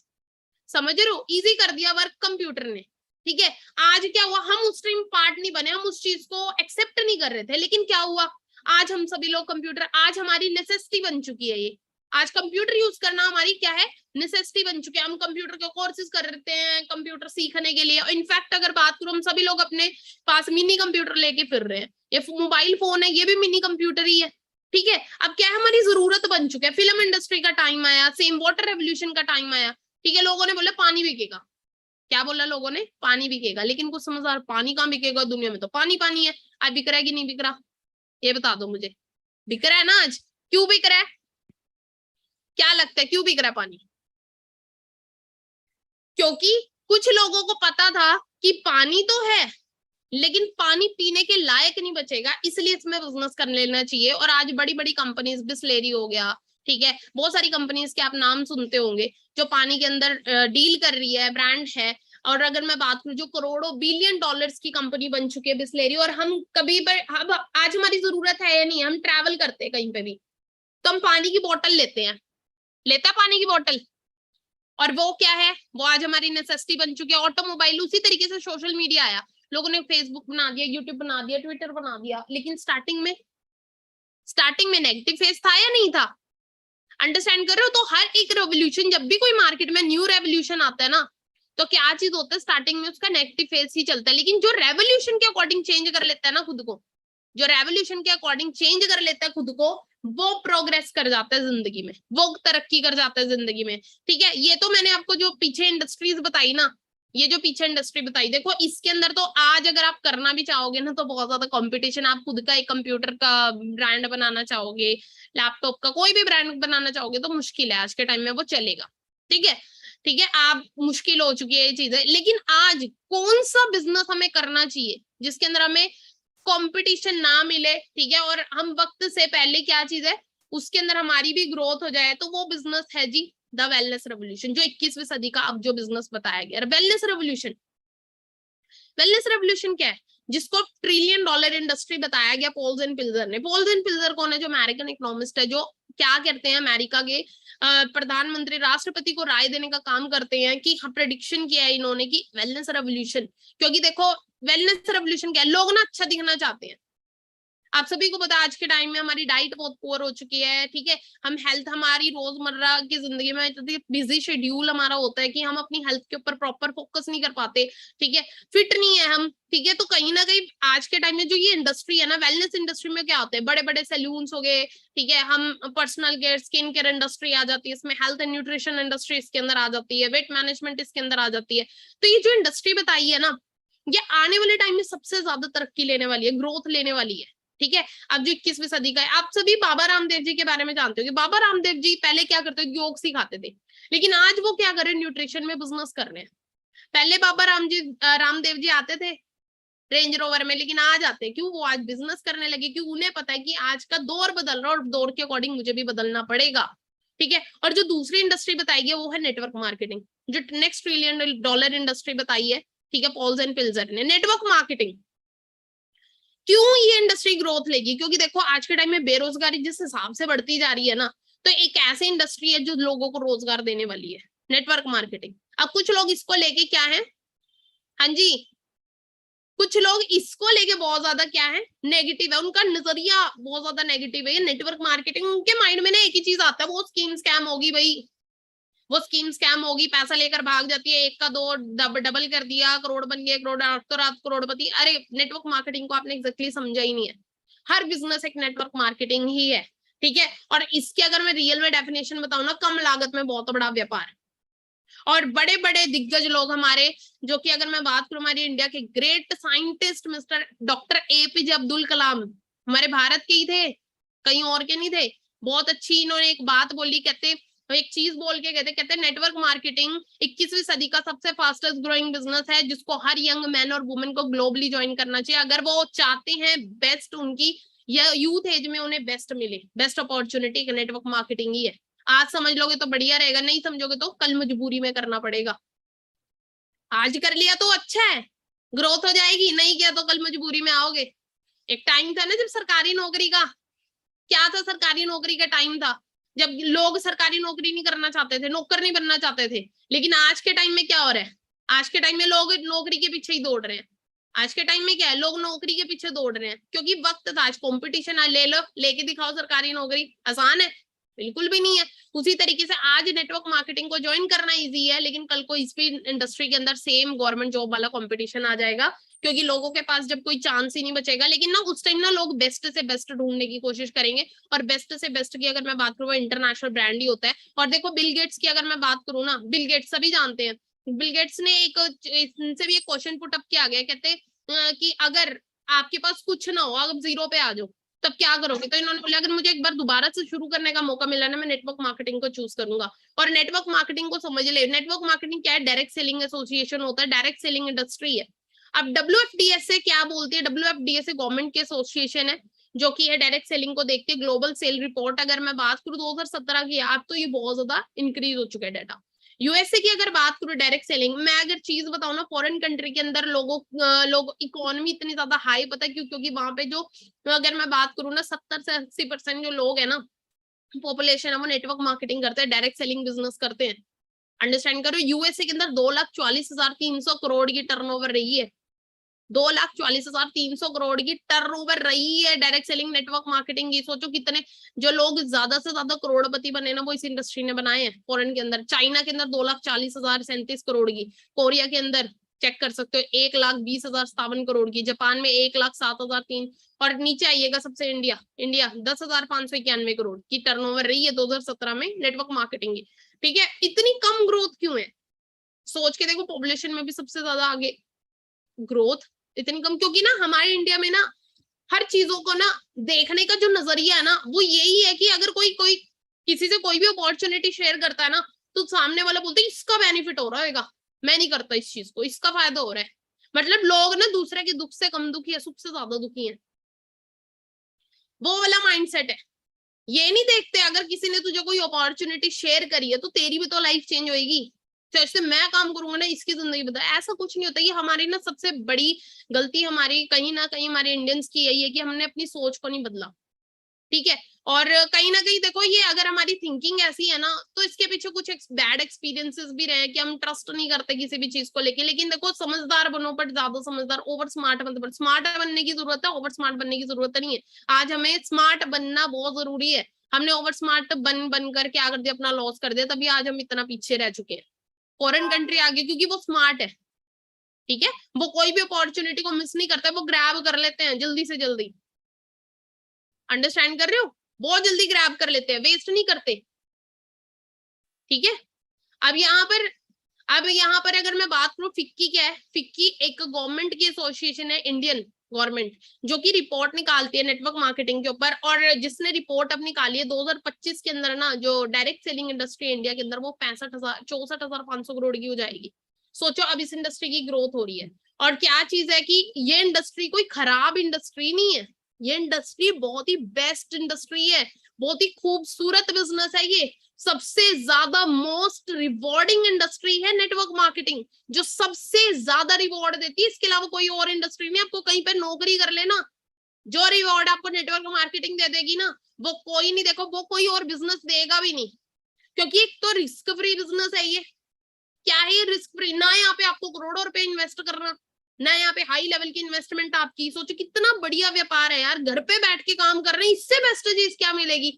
समझ रहे हो, इजी कर दिया वर्क कंप्यूटर ने, ठीक है। आज क्या हुआ, हम उस टाइम पार्ट नहीं बने, हम उस चीज को एक्सेप्ट नहीं कर रहे थे, लेकिन क्या हुआ, आज हम सभी लोग कंप्यूटर, आज हमारी नेसेसिटी बन चुकी है ये, आज कंप्यूटर यूज करना हमारी क्या है, नेसेसिटी बन चुकी है। हम कंप्यूटर के कोर्सेज करते हैं कंप्यूटर सीखने के लिए। इनफैक्ट अगर बात करूं, हम सभी लोग अपने पास मिनी कंप्यूटर लेके फिर रहे हैं, ये मोबाइल फोन है, ये भी मिनी कंप्यूटर ही है, ठीक है। अब क्या है, हमारी जरूरत बन चुकी है। फिल्म इंडस्ट्री का टाइम आया, सेम वाटर रेवोल्यूशन का टाइम आया, ठीक है। लोगों ने बोला पानी बिकेगा, क्या बोला लोगों ने, पानी बिकेगा। लेकिन कुछ समझदार, पानी कहाँ बिकेगा, दुनिया में तो पानी पानी है। आज बिक रहा है कि नहीं बिक रहा, ये बता दो मुझे। बिक रहा है ना आज, क्यों बिक रहा है, क्या लगता है क्यों बिक रहा है पानी। क्योंकि कुछ लोगों को पता था कि पानी तो है लेकिन पानी पीने के लायक नहीं बचेगा, इसलिए इसमें बिजनेस कर लेना चाहिए। और आज बड़ी बड़ी कंपनीज, बिस्लेरी हो गया, ठीक है, बहुत सारी कंपनीज के आप नाम सुनते होंगे जो पानी के अंदर डील कर रही है, ब्रांड है। और अगर मैं बात करूं, जो करोड़ों बिलियन डॉलर्स की कंपनी बन चुकी है बिस्लेरी, और हम कभी अब आज हमारी जरूरत है या नहीं, हम ट्रैवल करते हैं कहीं पे भी तो हम पानी की बोतल लेते हैं, लेता है पानी की बोतल, और वो क्या है, वो आज हमारी नेसेसिटी बन चुकी है। ऑटोमोबाइल, उसी तरीके से सोशल मीडिया आया, लोगों ने फेसबुक बना दिया, यूट्यूब बना दिया, ट्विटर बना दिया। लेकिन स्टार्टिंग में नेगेटिव फेस था या नहीं था, अंडरस्टैंड कर रहे हो। तो हर एक रेवोल्यूशन, जब भी कोई मार्केट में न्यू रेवोल्यूशन आता है ना, तो क्या चीज होता है, स्टार्टिंग में उसका नेगेटिव फेस ही चलता है। लेकिन जो रेवोल्यूशन के अकॉर्डिंग चेंज कर लेता है ना खुद को, जो रेवोल्यूशन के अकॉर्डिंग चेंज कर लेता है खुद को, वो प्रोग्रेस कर जाता है जिंदगी में, वो तरक्की कर जाता है जिंदगी में, ठीक है। ये तो मैंने आपको जो पीछे इंडस्ट्रीज बताई ना, ये जो पीछे इंडस्ट्री बताई, देखो इसके अंदर तो आज अगर आप करना भी चाहोगे ना तो बहुत ज्यादा कंपटीशन। आप खुद का एक कंप्यूटर का ब्रांड बनाना चाहोगे, लैपटॉप का कोई भी ब्रांड बनाना चाहोगे तो मुश्किल है, आज के टाइम में वो चलेगा, ठीक है, ठीक है। आप मुश्किल हो चुकी है ये चीजें। लेकिन आज कौन सा बिजनेस हमें करना चाहिए जिसके अंदर हमें कंपटीशन ना मिले, ठीक है, और हम वक्त से पहले क्या चीज है उसके अंदर हमारी भी ग्रोथ हो जाए, तो वो बिजनेस है जी द वेलनेस रेवोल्यूशन, जो 21वीं सदी का अब जो बिजनेस बताया गया। वेलनेस रेवोल्यूशन, वेलनेस रेवोल्यूशन क्या है, जिसको $1 ट्रिलियन इंडस्ट्री बताया गया पॉल्स एंड पिल्जर ने। पॉल्स एंड पिल्जर कौन है, जो अमेरिकन इकोनॉमिस्ट है, जो क्या करते हैं, अमेरिका के प्रधानमंत्री, राष्ट्रपति को राय देने का काम करते हैं, कि प्रेडिक्शन किया है इन्होंने कि वेलनेस रेवोल्यूशन। क्योंकि देखो वेलनेस रेवोल्यूशन क्या है, लोग ना अच्छा दिखना चाहते हैं। आप सभी को पता है आज के टाइम में हमारी डाइट बहुत पुअर हो चुकी है, ठीक है। हम हेल्थ, हमारी रोजमर्रा की जिंदगी में इतनी बिजी शेड्यूल हमारा होता है कि हम अपनी हेल्थ के ऊपर प्रॉपर फोकस नहीं कर पाते, ठीक है, फिट नहीं है हम, ठीक है। तो कहीं ना कहीं आज के टाइम में जो ये इंडस्ट्री है ना, वेलनेस इंडस्ट्री में क्या होता है, बड़े बड़े सैलून्स हो गए, ठीक है, हम personal care, skin care industry आ जाती है इसमें, हेल्थ एंड न्यूट्रिशन इंडस्ट्री इसके अंदर आ जाती है, वेट मैनेजमेंट इसके अंदर आ जाती है। तो ये जो इंडस्ट्री बताई है ना, ये आने वाले टाइम में सबसे ज्यादा तरक्की लेने वाली है, ग्रोथ लेने वाली है, ठीक है। अब जो 21वीं सदी का है, आप सभी बाबा रामदेव जी के बारे में जानते हो कि बाबा रामदेव जी पहले क्या करते थे, योग सिखाते थे, लेकिन आज वो क्या कर रहे हैं, न्यूट्रिशन में बिजनेस कर रहे हैं। पहले बाबा रामदेव जी आते थे रेंज रोवर में, लेकिन आज आते हैं क्यों, वो आज बिजनेस करने लगे, क्योंकि उन्हें पता है कि आज का दौर बदल रहा है और दौर के अकॉर्डिंग मुझे भी बदलना पड़ेगा। ठीक है। और जो दूसरी इंडस्ट्री बताई गई वो है नेटवर्क मार्केटिंग, जो नेक्स्ट $1 ट्रिलियन इंडस्ट्री बताई है, ठीक है, पॉल्स एंड पिल्जर ने। नेटवर्क मार्केटिंग क्यों ये इंडस्ट्री ग्रोथ लेगी, क्योंकि देखो आज के टाइम में बेरोजगारी जिस हिसाब से बढ़ती जा रही है ना, तो एक ऐसी इंडस्ट्री है जो लोगों को रोजगार देने वाली है, नेटवर्क मार्केटिंग। अब कुछ लोग इसको लेके क्या है, हाँ जी, कुछ लोग इसको लेके बहुत ज्यादा क्या है, नेगेटिव है, उनका नजरिया बहुत ज्यादा नेगेटिव है। ये नेटवर्क मार्केटिंग, उनके माइंड में ना एक ही चीज आता है, वो स्कीम स्कैम होगी भाई, वो स्कीम स्कैम होगी, पैसा लेकर भाग जाती है, एक का दो डबल कर दिया, करोड़ बन गए, करोड़ रात रात करोड़पति। अरे नेटवर्क मार्केटिंग को आपने एग्जैक्टली समझा ही नहीं है। हर बिजनेस एक नेटवर्क मार्केटिंग ही है, ठीक है। और इसके अगर मैं रियल में डेफिनेशन बताऊं ना, कम लागत में बहुत बड़ा व्यापार। और बड़े बड़े दिग्गज लोग हमारे, जो कि अगर मैं बात करूं हमारी इंडिया के great scientist mister doctor APJ Abdul Kalam, हमारे भारत के ही थे, कहीं और के नहीं थे। बहुत अच्छी इन्होंने एक बात बोली, कहते एक चीज बोल के कहते नेटवर्क मार्केटिंग 21वीं सदी का सबसे फास्टेस्ट ग्रोइंग बिजनेस है, जिसको हर यंग मैन और वुमेन को ग्लोबली ज्वाइन करना चाहिए, अगर वो चाहते हैं बेस्ट उनकी या यूथ एज में उन्हें बेस्ट मिले, बेस्ट अपॉर्चुनिटी नेटवर्क मार्केटिंग ही है। आज समझ लोगे तो बढ़िया रहेगा, नहीं समझोगे तो कल मजबूरी में करना पड़ेगा। आज कर लिया तो अच्छा है, ग्रोथ हो जाएगी, नहीं किया तो कल मजबूरी में आओगे। एक टाइम था ना जब सरकारी नौकरी का, क्या था, सरकारी नौकरी का टाइम था जब लोग सरकारी नौकरी नहीं करना चाहते थे, नौकर नहीं बनना चाहते थे। लेकिन आज के टाइम में क्या हो रहा है, आज के टाइम में लोग नौकरी के पीछे ही दौड़ रहे हैं। आज के टाइम में क्या है, लोग नौकरी के पीछे दौड़ रहे हैं, क्योंकि वक्त था, आज कॉम्पिटिशन, ले लो, लेके दिखाओ सरकारी नौकरी, आसान है, बिल्कुल भी नहीं है। उसी तरीके से आज नेटवर्क मार्केटिंग को ज्वाइन करना इजी है, लेकिन कल को इस भी इंडस्ट्री के अंदर सेम गवर्नमेंट जॉब वाला कंपटीशन आ जाएगा, क्योंकि लोगों के पास जब कोई चांस ही नहीं बचेगा। लेकिन ना उस टाइम ना लोग बेस्ट से बेस्ट ढूंढने की कोशिश करेंगे, और बेस्ट से बेस्ट की अगर मैं बात करूँ, इंटरनेशनल ब्रांड ही होता है। और देखो बिल गेट्स की अगर मैं बात करूँ ना, बिल गेट्स सभी जानते हैं, बिल गेट्स ने एक, इनसे भी एक क्वेश्चन पुट अप किया गया, कहते कि अगर आपके पास कुछ ना हो, आप जीरो पे आ जाओ, तब क्या करोगे, तो इन्होंने बोला अगर मुझे एक बार दोबारा से शुरू करने का मौका मिला ना, मैं नेटवर्क मार्केटिंग को चूज करूंगा। और नेटवर्क मार्केटिंग को समझ ले, नेटवर्क मार्केटिंग क्या है, डायरेक्ट सेलिंग एसोसिएशन होता है, डायरेक्ट सेलिंग इंडस्ट्री है। अब WFDS से क्या बोलती है, WFDS से गवर्नमेंट की एसोसिएशन है, जो कि है डायरेक्ट सेलिंग को देखते हैं। ग्लोबल सेल रिपोर्ट अगर मैं बात करूँ 2017 की, अब तो ये बहुत ज्यादा इंक्रीज हो चुका है डाटा। यूएसए की अगर बात करूं डायरेक्ट सेलिंग, मैं अगर चीज बताऊं ना, फॉरेन कंट्री के अंदर लोग इकोनॉमी इतनी ज्यादा हाई, पता है क्यों, क्योंकि वहां पे जो, अगर मैं बात करूं ना, 70 से 80% जो लोग है ना, पॉपुलेशन है, वो नेटवर्क मार्केटिंग करते हैं, डायरेक्ट सेलिंग बिजनेस करते हैं। अंडरस्टैंड करो, यूएसए के अंदर 2,44,300 करोड़ की टर्नओवर रही है, 2,44,300 करोड़ की टर्नओवर रही है डायरेक्ट सेलिंग नेटवर्क मार्केटिंग की। सोचो कितने जो लोग ज्यादा से ज्यादा करोड़पति बने ना, वो इस इंडस्ट्री ने बनाए हैं फॉरेन के अंदर। चाइना के अंदर 2,40,37 करोड़ की, कोरिया के अंदर चेक कर सकते हो 1,20,57 करोड़ की, जापान में 1,07,003, और नीचे आइएगा सबसे इंडिया, इंडिया 10,591 करोड़ की टर्नओवर रही है 2017 में नेटवर्क मार्केटिंग की। ठीक है, इतनी कम ग्रोथ क्यों है, सोच के देखो, पॉपुलेशन में भी सबसे ज्यादा आगे, ग्रोथ इतनी कम, क्योंकि ना हमारे इंडिया में ना हर चीजों को ना देखने का जो नजरिया है ना, वो यही है कि अगर कोई कोई किसी से कोई भी अपॉर्चुनिटी शेयर करता है ना, तो सामने वाला बोलते है इसका बेनिफिट हो रहा होगा, मैं नहीं करता इस चीज को, इसका फायदा हो रहा है। मतलब लोग ना दूसरे के दुख से कम दुखी है, सुख से ज्यादा दुखी है, वो वाला माइंडसेट है। ये नहीं देखते अगर किसी ने तुझे कोई अपॉर्चुनिटी शेयर करी है, तो तेरी भी तो लाइफ चेंज होगी, जैसे मैं काम करूंगा ना, इसकी जिंदगी बता, ऐसा कुछ नहीं होता। ये हमारी ना सबसे बड़ी गलती, हमारी कहीं ना कहीं हमारे इंडियंस की यही है कि हमने अपनी सोच को नहीं बदला। ठीक है, और कहीं ना कहीं देखो, ये अगर हमारी थिंकिंग ऐसी है ना, तो इसके पीछे कुछ बैड एक्सपीरियंसेस भी रहे कि हम ट्रस्ट नहीं करते किसी भी चीज को लेके। लेकिन देखो, समझदार बनो, पर ज्यादा समझदार, ओवर स्मार्ट मत बनो। स्मार्ट बनने की जरूरत है, ओवर स्मार्ट बनने की जरूरत नहीं है। आज हमें स्मार्ट बनना बहुत जरूरी है, हमने ओवर स्मार्ट बन कर क्या कर दिया, अपना लॉस कर दिया, तभी आज हम इतना पीछे रह चुके हैं। फॉरेन कंट्री आगे क्योंकि वो स्मार्ट है, ठीक है, वो कोई भी अपॉर्चुनिटी को मिस नहीं करते, वो ग्रैब कर लेते हैं जल्दी से जल्दी। अंडरस्टैंड कर रहे हो, बहुत जल्दी ग्रैब कर लेते हैं, वेस्ट नहीं करते। ठीक है, अब यहाँ पर अगर मैं बात करूं, फिक्की क्या है, फिक्की एक गवर्नमेंट की एसोसिएशन है, इंडियन गवर्नमेंट, जो कि रिपोर्ट निकालती है नेटवर्क मार्केटिंग के ऊपर, और जिसने रिपोर्ट अब निकाली है 2025 के अंदर ना, जो डायरेक्ट सेलिंग इंडस्ट्री इंडिया के अंदर वो 64,500 करोड़ की हो जाएगी। सोचो अब इस इंडस्ट्री की ग्रोथ हो रही है। और क्या चीज है कि ये इंडस्ट्री कोई खराब इंडस्ट्री नहीं है, ये इंडस्ट्री बहुत ही बेस्ट इंडस्ट्री है, बहुत ही खूबसूरत बिजनेस है ये। सबसे ज्यादा मोस्ट रिवॉर्डिंग इंडस्ट्री है नेटवर्क मार्केटिंग, जो सबसे ज्यादा रिवॉर्ड देती है। इसके अलावा कोई और इंडस्ट्री नहीं। आपको कहीं पे नौकरी कर लेना, जो रिवॉर्ड आपको नेटवर्क मार्केटिंग दे देगी ना, वो कोई नहीं, देखो वो कोई और बिजनेस देगा भी नहीं, क्योंकि एक तो रिस्क फ्री बिजनेस है ये। क्या है ये रिस्क फ्री? ना यहाँ पे आपको करोड़ों रुपए इन्वेस्ट करना, ना यहाँ पे हाई लेवल की इन्वेस्टमेंट आपकी। सोचो कितना बढ़िया व्यापार है यार, घर पे बैठ के काम कर रहे हैं, इससे बेस्ट चीज क्या मिलेगी?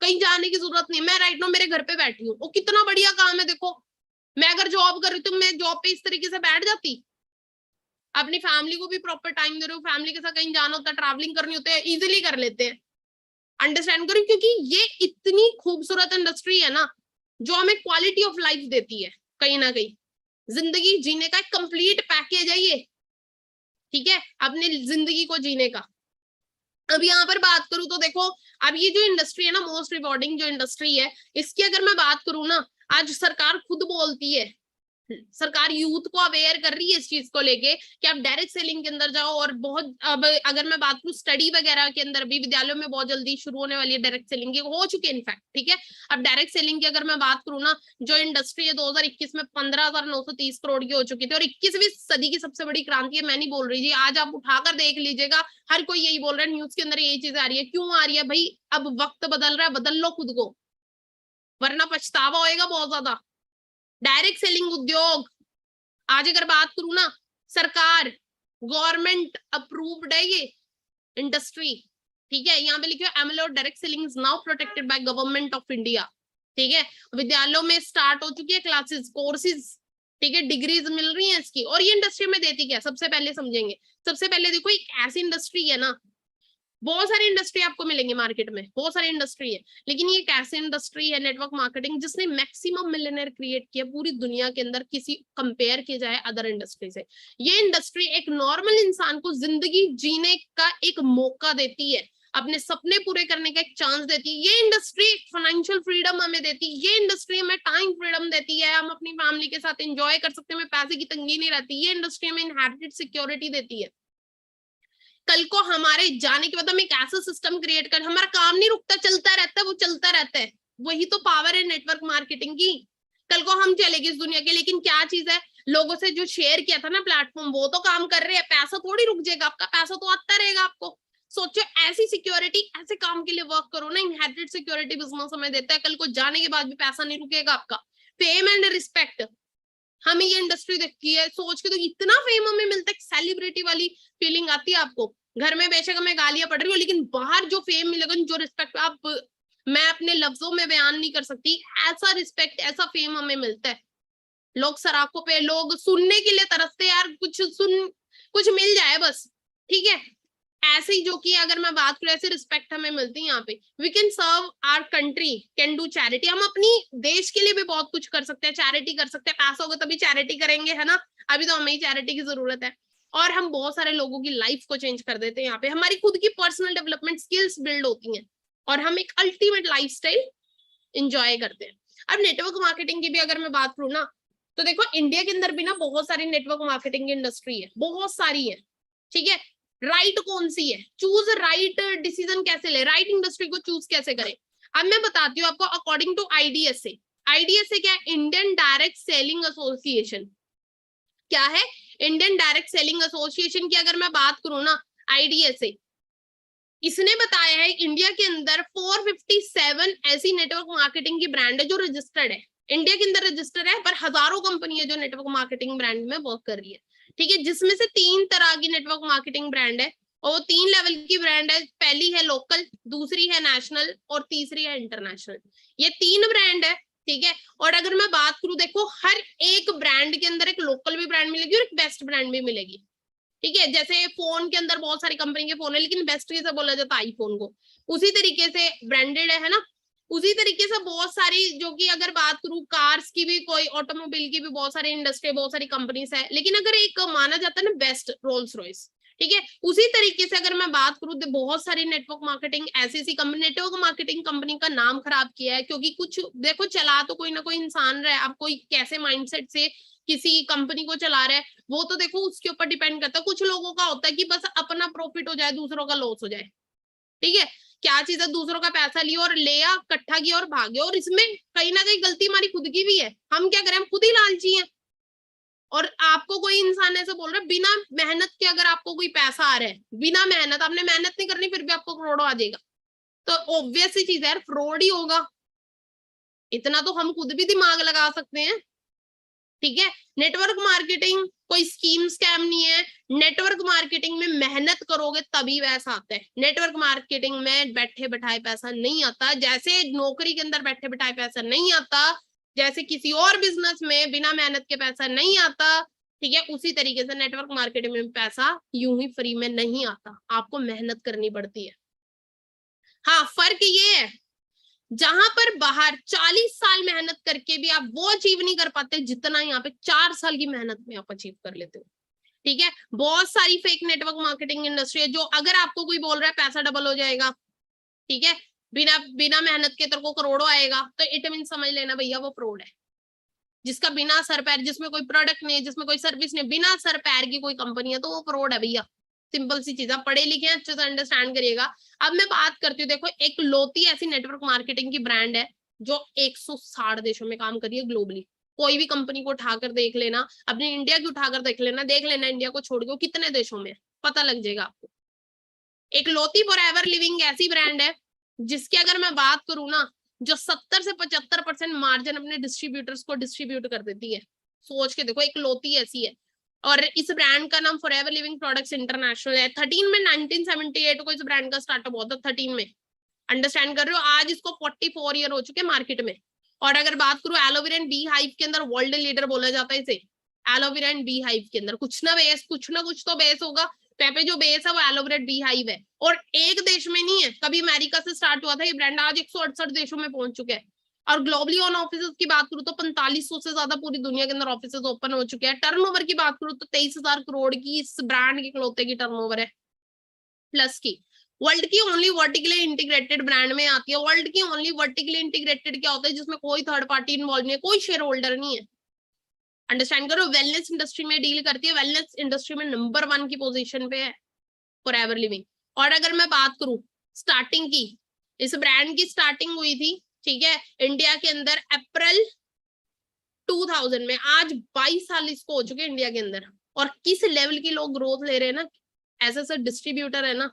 कहीं जाने की जरूरत नहीं। मैं राइट नाउ मेरे घर पे बैठी हूँ, वो कितना बढ़िया काम है। देखो मैं अगर जॉब कर रही हूँ तो मैं जॉब पे इस तरीके से बैठ जाती, अपनी फैमिली को भी प्रॉपर टाइम दे रही हूँ, फैमिली के साथ कहीं जाना होता है, ट्रैवलिंग करनी होती है, इजिली कर लेते हैं। अंडरस्टैंड करो, क्योंकि ये इतनी खूबसूरत इंडस्ट्री है ना, जो हमें क्वालिटी ऑफ लाइफ देती है। कहीं ना कहीं जिंदगी जीने का एक कंप्लीट पैकेज है ये, ठीक है, अपनी जिंदगी को जीने का। अब यहाँ पर बात करूं तो देखो, अब ये जो इंडस्ट्री है ना, मोस्ट रिवॉर्डिंग जो इंडस्ट्री है, इसकी अगर मैं बात करूं ना, आज सरकार खुद बोलती है, सरकार यूथ को अवेयर कर रही है इस चीज को लेके कि आप डायरेक्ट सेलिंग के अंदर जाओ। और बहुत, अब अगर मैं बात करूं स्टडी वगैरह के अंदर भी, विद्यालयों में बहुत जल्दी शुरू होने वाली है डायरेक्ट सेलिंग की, हो चुकी है इनफैक्ट, ठीक है। अब डायरेक्ट सेलिंग की अगर मैं बात करूं ना, जो इंडस्ट्री है 2021 में 15,930 करोड़ की हो चुकी थी, और 21वीं सदी की सबसे बड़ी क्रांति है। मैं नहीं बोल रही जी, आज आप उठाकर देख लीजिएगा, हर कोई यही बोल रहा है, न्यूज के अंदर यही चीज आ रही है। क्यों आ रही है भाई? अब वक्त बदल रहा है, बदल लो खुद को, वरना पछतावा होएगा बहुत ज्यादा। डायरेक्ट सेलिंग उद्योग, आज अगर बात करूं ना, सरकार गवर्नमेंट अप्रूव्ड है ये इंडस्ट्री, ठीक है। यहाँ पे लिखो MLO direct selling is now protected by government of India, ठीक है। विद्यालयों में स्टार्ट हो चुकी है क्लासेस, कोर्सेज, ठीक है, डिग्रीज मिल रही है इसकी। और ये इंडस्ट्री में देती क्या, सबसे पहले समझेंगे। सबसे पहले देखो, एक ऐसी इंडस्ट्री है ना, बहुत सारी इंडस्ट्री आपको मिलेंगी मार्केट में, बहुत सारी इंडस्ट्री है, लेकिन ये एक ऐसी इंडस्ट्री है नेटवर्क मार्केटिंग जिसने मैक्सिमम मिलियनेयर क्रिएट किया पूरी दुनिया के अंदर, किसी कंपेयर किया जाए अदर इंडस्ट्री से। ये इंडस्ट्री एक नॉर्मल इंसान को जिंदगी जीने का एक मौका देती है, अपने सपने पूरे करने का एक चांस देती है। ये इंडस्ट्री फाइनेंशियल फ्रीडम हमें देती है, ये इंडस्ट्री हमें टाइम फ्रीडम देती है, हम अपनी फैमिली के साथ एंजॉय कर सकते हैं, हमें पैसे की तंगी नहीं रहती। ये इंडस्ट्री हमें इनहेरिटेड सिक्योरिटी देती है। कल को हमारे जाने के बाद हम एक ऐसा सिस्टम क्रिएट कर, हमारा काम नहीं रुकता, चलता रहता है, वो चलता रहता है। वही तो पावर है नेटवर्क मार्केटिंग की। कल को हम चलेंगे इस दुनिया के, लेकिन क्या चीज है, लोगों से जो शेयर किया था ना प्लेटफॉर्म, वो तो काम कर रहे हैं, पैसा थोड़ी रुक जाएगा आपका, पैसा तो आता रहेगा आपको। सोचो ऐसी सिक्योरिटी, ऐसे काम के लिए वर्क करो ना, इनहेरिटेड सिक्योरिटी बिजनेस हमें देता है, कल को जाने के बाद भी पैसा नहीं रुकेगा आपका। फेम एंड रिस्पेक्ट, हमें ये इंडस्ट्री देखी है, सोच के तो इतना फेम हमें मिलता है, सेलिब्रिटी वाली फीलिंग आती है आपको। घर में बेशक मैं गालियां पढ़ रही हूँ, लेकिन बाहर जो फेम मिलेगा, जो रिस्पेक्ट आप, मैं अपने लफ्जों में बयान नहीं कर सकती, ऐसा रिस्पेक्ट, ऐसा फेम हमें मिलता है। लोग सराखों पे, लोग सुनने के लिए तरसते यार, कुछ मिल जाए बस, ठीक है। ऐसे ही जो कि अगर मैं बात करूं, ऐसे रिस्पेक्ट हमें मिलती है यहाँ पे। We can serve our country, can do charity, हम अपनी देश के लिए भी बहुत कुछ कर सकते हैं, चैरिटी कर सकते हैं। पैसा होगा तभी चैरिटी करेंगे, है ना, अभी तो हमें ही चैरिटी की जरूरत है। और हम बहुत सारे लोगों की लाइफ को चेंज कर देते हैं यहाँ पे, हमारी खुद की पर्सनल डेवलपमेंट स्किल्स बिल्ड होती हैं, और हम एक अल्टीमेट लाइफस्टाइल एंजॉय करते हैं। अब नेटवर्क मार्केटिंग की भी अगर मैं बात करूँ ना, तो देखो इंडिया के अंदर भी ना बहुत सारी नेटवर्क मार्केटिंग की इंडस्ट्री है, बहुत सारी है, ठीक है। राइट कौन सी है, चूज राइट डिसीजन कैसे ले, राइट इंडस्ट्री को चूज कैसे करें। अब मैं बताती हूँ आपको, अकॉर्डिंग टू आईडीएसए, आईडीएसए क्या है, इंडियन डायरेक्ट सेलिंग एसोसिएशन। क्या है? इंडियन डायरेक्ट सेलिंग एसोसिएशन की अगर मैं बात करूँ ना, आईडीएसए, इसने बताया है इंडिया के अंदर 457 ऐसी नेटवर्क मार्केटिंग की ब्रांड है जो रजिस्टर्ड है, इंडिया के अंदर रजिस्टर्ड है, पर हजारों कंपनी है जो नेटवर्क मार्केटिंग ब्रांड में वर्क कर रही है, ठीक है। जिसमें से 3 तरह की नेटवर्क मार्केटिंग ब्रांड है, और वो 3 लेवल की ब्रांड है। पहली है लोकल, दूसरी है नेशनल, और तीसरी है इंटरनेशनल। ये 3 ब्रांड है, ठीक है। और अगर मैं बात करूं, देखो हर एक ब्रांड के अंदर एक लोकल भी ब्रांड मिलेगी और एक बेस्ट ब्रांड भी मिलेगी, ठीक है। जैसे फोन के अंदर बहुत सारी कंपनी के फोन है, लेकिन बेस्ट कैसे बोला जाता है आईफोन को, उसी तरीके से ब्रांडेड है ना, उसी तरीके से बहुत सारी, जो कि अगर बात करूं कार्स की भी, कोई ऑटोमोबाइल की भी बहुत सारी इंडस्ट्री, बहुत सारी कंपनीज है, लेकिन अगर एक माना जाता है ना बेस्ट, रोल्स रॉयस, ठीक है। उसी तरीके से अगर मैं बात करूं तो बहुत सारी नेटवर्क मार्केटिंग ऐसी कंपनी, नेटवर्क मार्केटिंग कंपनी का नाम खराब किया है, क्योंकि कुछ देखो चला तो कोई ना कोई इंसान रहा है, आप कोई कैसे माइंडसेट से किसी कंपनी को चला रहा है वो तो देखो उसके ऊपर डिपेंड करता है। कुछ लोगों का होता है कि बस अपना प्रॉफिट हो जाए, दूसरों का लॉस हो जाए, ठीक है। क्या चीज है, दूसरों का पैसा लिया और लिया, इकट्ठा किया और भागे, और इसमें कहीं ना कहीं गलती हमारी खुद की भी है। हम क्या करें, हम खुद ही लालची हैं। और आपको कोई इंसान ऐसे बोल रहा है बिना मेहनत के अगर आपको कोई पैसा आ रहा है, बिना मेहनत, आपने मेहनत नहीं करनी फिर भी आपको करोड़ों आ जाएगा, तो ऑब्वियस सी चीज है, फ्रॉड ही होगा। इतना तो हम खुद भी दिमाग लगा सकते हैं, ठीक है। नेटवर्क मार्केटिंग कोई स्कीम स्कैम नहीं है। नेटवर्क मार्केटिंग में मेहनत करोगे तभी पैसा आता है। नेटवर्क मार्केटिंग में बैठे बैठाए पैसा नहीं आता, जैसे नौकरी के अंदर बैठे बैठाए पैसा नहीं आता, जैसे किसी और बिजनेस में बिना मेहनत के पैसा नहीं आता, ठीक है, उसी तरीके से नेटवर्क मार्केटिंग में पैसा यूं ही फ्री में नहीं आता, आपको मेहनत करनी पड़ती है। हाँ, फर्क ये है, जहां पर बाहर 40 साल मेहनत करके भी आप वो अचीव नहीं कर पाते जितना यहाँ पे 4 साल की मेहनत में आप अचीव कर लेते हो, ठीक है। बहुत सारी फेक नेटवर्क मार्केटिंग इंडस्ट्री है, जो अगर आपको कोई बोल रहा है पैसा डबल हो जाएगा, ठीक है, बिना बिना मेहनत के तेरे को करोड़ों आएगा, तो इट मीन समझ लेना भैया वो फ्रॉड है। जिसका बिना सर पैर, जिसमें कोई प्रोडक्ट नहीं है, जिसमें कोई सर्विस नहीं, बिना सर पैर की कोई कंपनी है, तो वो फ्रॉड है भैया। सिंपल सी चीज, आप पढ़े लिखे हैं, अच्छे से अंडरस्टैंड करिएगा। अब मैं बात करती हूँ, देखो एक लौती ऐसी नेटवर्क मार्केटिंग की ब्रांड है जो 160 देशों में काम कर रही है ग्लोबली। कोई भी कंपनी को उठाकर देख लेना, अपनी इंडिया की उठाकर देख लेना इंडिया को छोड़ के कितने देशों में, पता लग जाएगा आपको। एक लौती फॉरएवर लिविंग ऐसी ब्रांड है जिसकी अगर मैं बात करूँ ना, जो 70 से 75% मार्जिन अपने डिस्ट्रीब्यूटर्स को डिस्ट्रीब्यूट कर देती है। सोच के देखो, एक लौती ऐसी है। और इस ब्रांड का नाम फॉरएवर लिविंग प्रोडक्ट्स इंटरनेशनल है। 13 में 1978 को इस ब्रांड का स्टार्टअप हुआ था, 13 में। अंडरस्टैंड कर रहे हो, आज इसको 44 ईयर हो चुके मार्केट में। और अगर बात करूं एलोवेरा एंड बी हाइव के अंदर वर्ल्ड लीडर बोला जाता है इसे। एलोवेरा एंड बी हाइव के अंदर कुछ ना कुछ तो बेस होगा, तो यहाँ पे जो बेस है वो एलोवेरा बी हाइव है। और एक देश में नहीं है, कभी अमेरिका से स्टार्ट हुआ था ये ब्रांड, आज 168 देशों में पहुंच चुके हैं। और ग्लोबली ऑन ऑफिस की बात करूं तो 4500 से ज्यादा पूरी दुनिया के अंदर ऑफिस ओपन हो चुके हैं। टर्नओवर की बात करूं तो 23,000 करोड़ की इस ब्रांड के इकलौते की टर्नओवर है, प्लस की। वर्ल्ड की ओनली वर्टिकली इंटीग्रेटेड ब्रांड में आती है। वर्ल्ड की ओनली वर्टिकली इंटीग्रेटेड क्या होता है, जिसमें कोई थर्ड पार्टी इन्वॉल्व नहीं है, कोई शेयर होल्डर नहीं है। अंडरस्टैंड करो, वेलनेस इंडस्ट्री में डील करती है, वेलनेस इंडस्ट्री में नंबर 1 की पोजीशन पे है फॉरएवर लिविंग। और अगर मैं बात करूं स्टार्टिंग की, इस ब्रांड की स्टार्टिंग हुई थी, ठीक है, इंडिया के अंदर अप्रैल 2000 में। आज 22 साल इसको हो चुके इंडिया के अंदर। और किस लेवल की लोग ग्रोथ ले रहे हैं ना, ऐसा डिस्ट्रीब्यूटर है ना,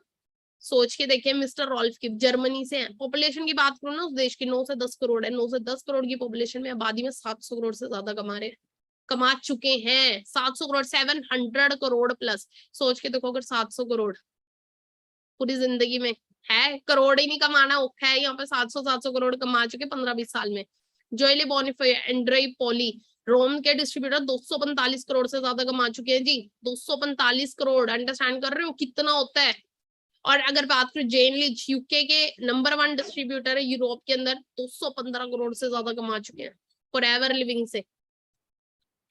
सोच के देखिए। मिस्टर रॉल्फ की जर्मनी से है। पॉपुलेशन की बात करूं ना उस देश की 9 से 10 करोड़ है। 9 से 10 करोड़ की पॉपुलेशन में आबादी में 700 करोड़ से ज्यादा कमा चुके हैं। 700 करोड़, 700 करोड़ प्लस। सोच के देखो, अगर 700 करोड़ पूरी जिंदगी में है, करोड़ ही नहीं कमाना औखा है, यहाँ पे 700 करोड़ कमा चुके 15-20 साल में। जोएली बोनिफे, एंड्रे पोली, रोम के डिस्ट्रीब्यूटर 245 करोड़ से ज्यादा कमा चुके हैं जी। 245 करोड़, अंडरस्टैंड कर रहे हो कितना होता है। और अगर बात करें जेन लिच, यूके के नंबर 1 डिस्ट्रीब्यूटर है यूरोप के अंदर, 215 करोड़ से ज्यादा कमा चुके हैं फॉरएवर लिविंग से,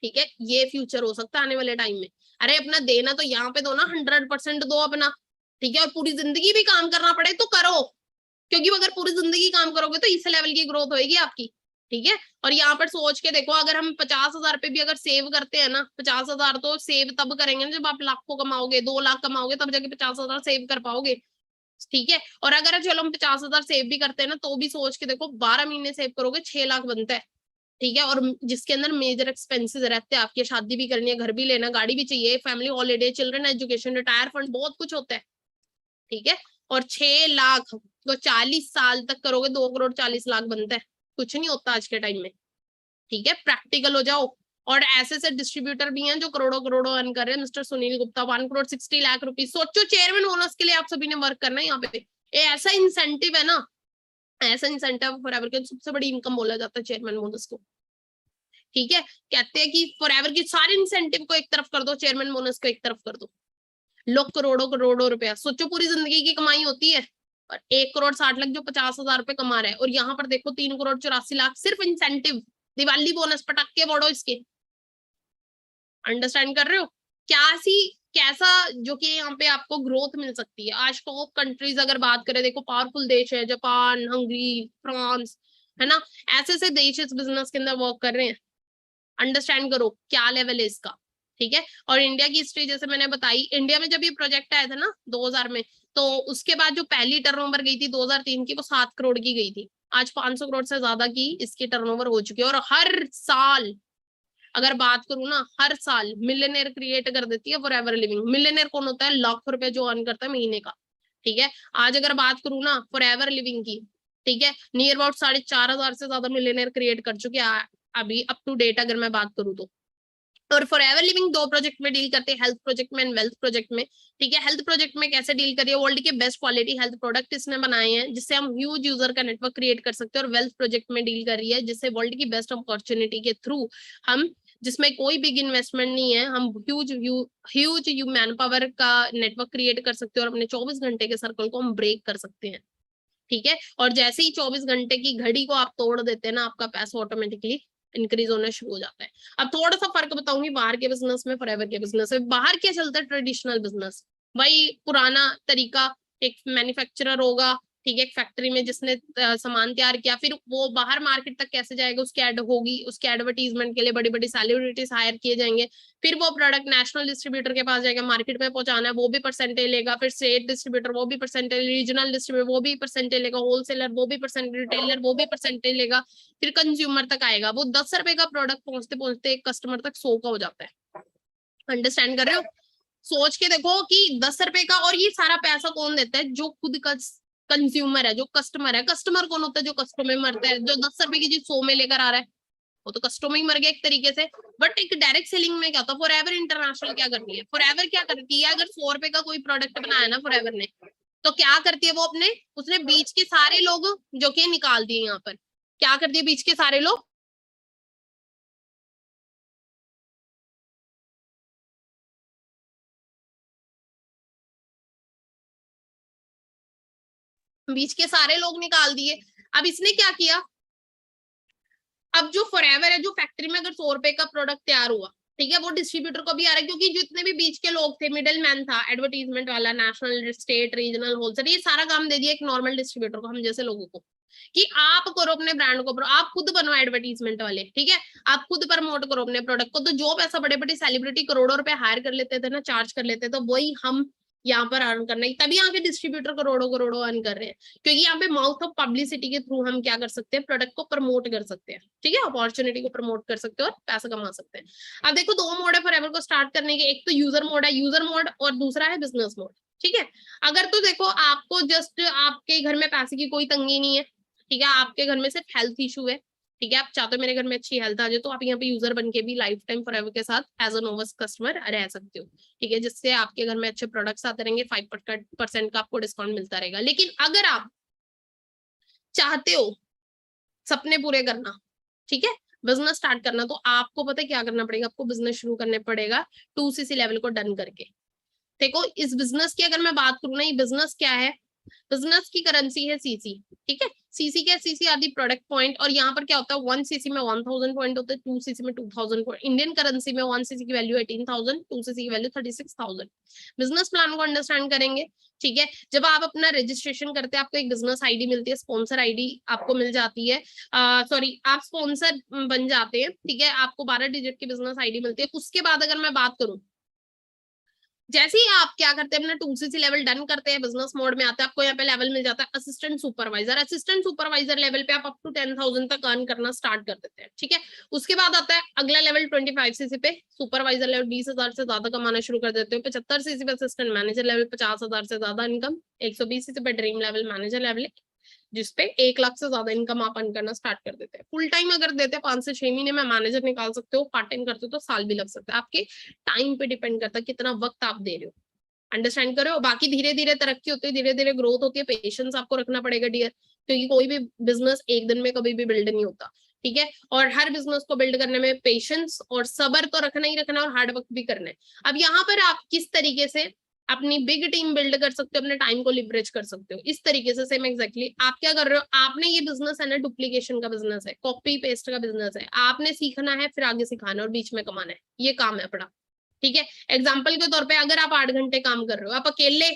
ठीक है। ये फ्यूचर हो सकता है आने वाले टाइम में। अरे अपना देना तो यहाँ पे दो ना, 100% दो अपना, ठीक है। और पूरी जिंदगी भी काम करना पड़े तो करो, क्योंकि अगर पूरी जिंदगी काम करोगे तो इस लेवल की ग्रोथ होगी आपकी, ठीक है। और यहाँ पर सोच के देखो, अगर हम 50,000 पे भी अगर सेव करते हैं ना, 50,000 तो सेव तब करेंगे ना जब आप लाखों कमाओगे, 2 लाख कमाओगे, तब जाके 50,000 सेव कर पाओगे, ठीक है। और अगर चलो हम 50,000 सेव भी करते हैं ना, तो भी सोच के देखो 12 महीने सेव करोगे 6 लाख बनता है, ठीक है। और जिसके अंदर मेजर एक्सपेंसेस रहते हैं, आपकी शादी भी करनी है, घर भी लेना, गाड़ी भी चाहिए, family holiday, children education, retire fund, बहुत कुछ होता है, ठीक है। और 6 लाख तो 40 साल तक करोगे 2 करोड़ 40 लाख बनता है, कुछ नहीं होता आज के टाइम में, ठीक है। प्रैक्टिकल हो जाओ। और ऐसे डिस्ट्रीब्यूटर भी हैं जो करोड़ों करोड़ों अर्न कर रहे हैं। Mister Sunil Gupta 1 crore 60 lakh rupees. सोचो, चेयरमैन बोनस के लिए आप सभी ने वर्क करना है यहाँ पे। ऐसा इंसेंटिव है ना, ऐसा इंसेंटिव फॉरएवर के सबसे बड़ी इनकम बोला जाता है चेयरमैन बोनस को, ठीक है। कहते हैं कि फॉरएवर की सारे इंसेंटिव को एक तरफ कर दो, चेयरमैन बोनस को एक तरफ कर दो। लोग करोड़ों करोड़ों रुपया, सोचो पूरी जिंदगी की कमाई होती है, और 1 करोड़ 60 लाख जो 50,000 रुपए कमा रहा है। और यहाँ पर देखो 3 करोड़ 84 लाख सिर्फ इंसेंटिव, दिवाली बोनस, पटाखे फोड़ो इसके। अंडरस्टैंड कर रहे हो क्या सी कैसा जो कि यहाँ पे आपको ग्रोथ मिल सकती है। आज टॉप कंट्रीज अगर बात करें, देखो पावरफुल देश है, जापान, हंगरी, फ्रांस, है ना, ऐसे ऐसे देश इस बिजनेस के अंदर वर्क कर रहे हैं। अंडरस्टैंड करो क्या लेवल है इसका, ठीक है। और इंडिया की हिस्ट्री जैसे मैंने बताई, इंडिया में जब ये प्रोजेक्ट आया था ना 2000 में, तो उसके बाद जो पहली टर्नओवर गई थी 2003 की, वो 7 करोड़ की गई थी। आज 500 करोड़ से ज्यादा की इसकी टर्नओवर हो चुकी है। और हर साल अगर बात करूं ना, हर साल मिलियनेयर क्रिएट कर देती है फॉरएवर लिविंग। मिलियनेयर कौन होता है? लाखों रुपए जो अर्न करता है महीने का, ठीक है। आज अगर बात करूं ना फॉरएवर लिविंग की, ठीक है, नियर अबाउट 4,500 से ज्यादा मिलियनेयर क्रिएट कर चुके हैं अभी अप टू डेट अगर मैं बात करूं तो। और फॉरएवर लिविंग 2 प्रोजेक्ट में डील करते हैं, हेल्थ प्रोजेक्ट में एंड वेल्थ प्रोजेक्ट में, ठीक है। हेल्थ प्रोजेक्ट में कैसे डील करिए, वर्ल्ड के बेस्ट क्वालिटी हेल्थ प्रोडक्ट इसने बनाए हैं जिससे हम ह्यूज यूजर का नेटवर्क क्रिएट कर सकते हैं। और वेल्थ प्रोजेक्ट में डील कर रही है जिससे वर्ल्ड की बेस्ट अपॉर्चुनिटी के थ्रू हम, जिसमें कोई बिग इन्वेस्टमेंट नहीं है, हम ह्यूज मैन पावर का नेटवर्क क्रिएट कर सकते हैं और अपने 24 घंटे के सर्कल को हम ब्रेक कर सकते हैं, ठीक है। और जैसे ही 24 घंटे की घड़ी को आप तोड़ देते हैं ना, आपका पैसा ऑटोमेटिकली इंक्रीज होना शुरू हो जाता है। अब थोड़ा सा फर्क बताऊंगी बाहर के बिजनेस में, फॉरएवर के बिजनेस में। बाहर क्या चलता है? ट्रेडिशनल बिजनेस, वही पुराना तरीका। एक मैन्युफैक्चरर होगा, ठीक है, एक फैक्ट्री में जिसने सामान तैयार किया, फिर वो बाहर मार्केट तक कैसे जाएगा, उसकी एड होगी, उसके एडवर्टीजमेंट के लिए बड़ी बड़ी सेलिब्रिटीज हायर किए जाएंगे, फिर वो प्रोडक्ट नेशनल डिस्ट्रीब्यूटर के पास जाएगा, मार्केट में पहुंचाना है, वो भी परसेंटेज लेगा, फिर स्टेट डिस्ट्रीब्यूटर वो भी परसेंटेज, रीजनल डिस्ट्रीब्यूटर वो भी परसेंटेज लेगा, होलसेलर वो भी परसेंटेज, रिटेलर वो भी परसेंटेज लेगा, फिर कंज्यूमर तक आएगा। वो 10 रुपए का प्रोडक्ट पहुंचते पहुंचते एक कस्टमर तक 100 का हो जाता है। अंडरस्टैंड कर रहे हो? सोच के देखो कि 10 रुपए का, और ये सारा पैसा कौन देता है? जो खुद का कंज्यूमर है, जो कस्टमर है। कस्टमर कौन होता है? जो कस्टमर में मरता है, जो 10 रुपए की चीज 100 में लेकर आ रहा है, वो तो कस्टमर ही मर गया एक तरीके से। बट एक डायरेक्ट सेलिंग में क्या होता है? फॉरएवर इंटरनेशनल क्या करती है? फॉरएवर क्या करती है? अगर 100 रुपए का कोई प्रोडक्ट बनाया ना फॉरएवर ने, तो क्या करती है वो? अपने उसने बीच के सारे लोग जो कि निकाल दिए यहाँ पर, क्या कर दिए बीच के सारे लोग? बीच के सारे लोग निकाल दिए। अब इसने क्या किया? अब जो फॉरएवर है, जो फैक्ट्री में अगर 100 रुपए का प्रोडक्ट तैयार हुआ, ठीक है, वो डिस्ट्रीब्यूटर को भी आ रहा है, क्योंकि जितने भी बीच के लोग थे, मिडिल मैन था, एडवर्टीजमेंट वाला, नेशनल, स्टेट, रीजनल, होलसेल, ये सारा काम दे दिया एक नॉर्मल डिस्ट्रीब्यूटर को, हम जैसे लोगों को, कि आप करो अपने ब्रांड को, आप खुद बनो एडवर्टीजमेंट वाले, ठीक है, आप खुद प्रमोट करो अपने प्रोडक्ट को। तो जो पैसा बड़े बड़े सेलिब्रिटी करोड़ों रुपए हायर कर लेते थे ना, चार्ज कर लेते थे, तो वही हम यहाँ पर अर्न करना है। तभी यहाँ के डिस्ट्रीब्यूटर करोड़ों करोड़ों अर्न कर रहे हैं, क्योंकि यहाँ पे माउथ ऑफ पब्लिसिटी के थ्रू हम क्या कर सकते हैं? प्रोडक्ट को प्रमोट कर सकते हैं, ठीक है, अपॉर्चुनिटी को प्रमोट कर सकते हैं और पैसा कमा सकते हैं। अब देखो 2 मोड है फॉरएवर को स्टार्ट करने के, एक तो यूजर मोड है, यूजर मोड, और दूसरा है बिजनेस मोड, ठीक है। अगर तो देखो आपको जस्ट आपके घर में पैसे की कोई तंगी नहीं है, ठीक है, आपके घर में सिर्फ हेल्थ इशू है, ठीक है, आप चाहते हो मेरे घर में अच्छी हेल्थ आ जाए, तो आप यहाँ पे यूजर बन के भी लाइफ टाइम फॉरएवर के साथ एज अ नोवस कस्टमर रह सकते हो, ठीक है, जिससे आपके घर में अच्छे प्रोडक्ट्स आते रहेंगे, 5% का आपको डिस्काउंट मिलता रहेगा। लेकिन अगर आप चाहते हो सपने पूरे करना, ठीक है, बिजनेस स्टार्ट करना, तो आपको पता है क्या करना पड़ेगा? आपको बिजनेस शुरू करने पड़ेगा 2cc लेवल को डन करके। देखो इस बिजनेस की अगर मैं बात करूँ ना, ये बिजनेस क्या है? बिजनेस की करेंसी है सीसी, ठीक है। सीसी क्या? CC are the product point. और यहाँ पर क्या होता है? 1cc में 1000 पॉइंट होते हैं, 2cc में 2000 पॉइंट। इंडियन करेंसी में 1cc की वैल्यू 18,000, 2cc की वैल्यू 36,000। बिजनेस प्लान को अंडरस्टैंड करेंगे, ठीक है। जब आप अपना रजिस्ट्रेशन करते हैं, आपको एक बिजनेस आईडी मिलती है, स्पॉन्सर आईडी आपको मिल जाती है, सॉरी आप स्पॉन्सर बन जाते हैं, ठीक है, आपको 12 डिजिट की बिजनेस आईडी मिलती है। उसके बाद अगर मैं बात करूं, जैसे ही आप क्या करते हैं? अपना 2cc लेवल डन करते हैं, बिजनेस मोड में आते हैं, आपको यहाँ पे लेवल मिल जाता है assistant supervisor. Assistant supervisor level पे आप अप टू 10,000 तक अर्न करना स्टार्ट कर देते हैं, ठीक है। उसके बाद आता है अगला लेवल 25cc पे, सुपरवाइजर लेवल 20,000 से ज्यादा कमाना शुरू कर देते हो। 75cc पे असिस्टेंट मैनेजर लेवल 50,000 से ज्यादा इनकम। 120cc पे ड्रीम लेवल मैनेजर लेवल, जिसपे 1 लाख से ज्यादा इनकम आप अर्न करना स्टार्ट कर देते हैं। फुल टाइम अगर देते हैं 5 से 6 महीने में मैनेजर निकाल सकते हो, पार्ट टाइम करते हो तो साल भी लग सकता है। आपके टाइम पे डिपेंड करता है कितना वक्त आप दे रहे हो। अंडरस्टैंड करो। बाकी धीरे धीरे तरक्की होती है, धीरे धीरे ग्रोथ होती है, पेशेंस आपको रखना पड़ेगा डियर, क्योंकि कोई भी बिजनेस एक दिन में कभी भी बिल्ड नहीं होता, ठीक है। और हर बिजनेस को बिल्ड करने में पेशेंस और सब्र तो रखना ही रखना, और हार्ड वर्क भी करना है। अब यहाँ पर आप किस तरीके से अपनी बिग टीम बिल्ड कर सकते हो, अपने टाइम को लिवरेज कर सकते हो, इस तरीके से सेम एग्जैक्टली आप क्या कर रहे हो? आपने ये बिजनेस है ना, डुप्लीकेशन का बिजनेस है, कॉपी पेस्ट का बिजनेस है, आपने सीखना है, फिर आगे सिखाना है और बीच में कमाना है, ये काम है अपना, ठीक है। एग्जाम्पल के तौर पे अगर आप 8 घंटे काम कर रहे हो, आप अकेले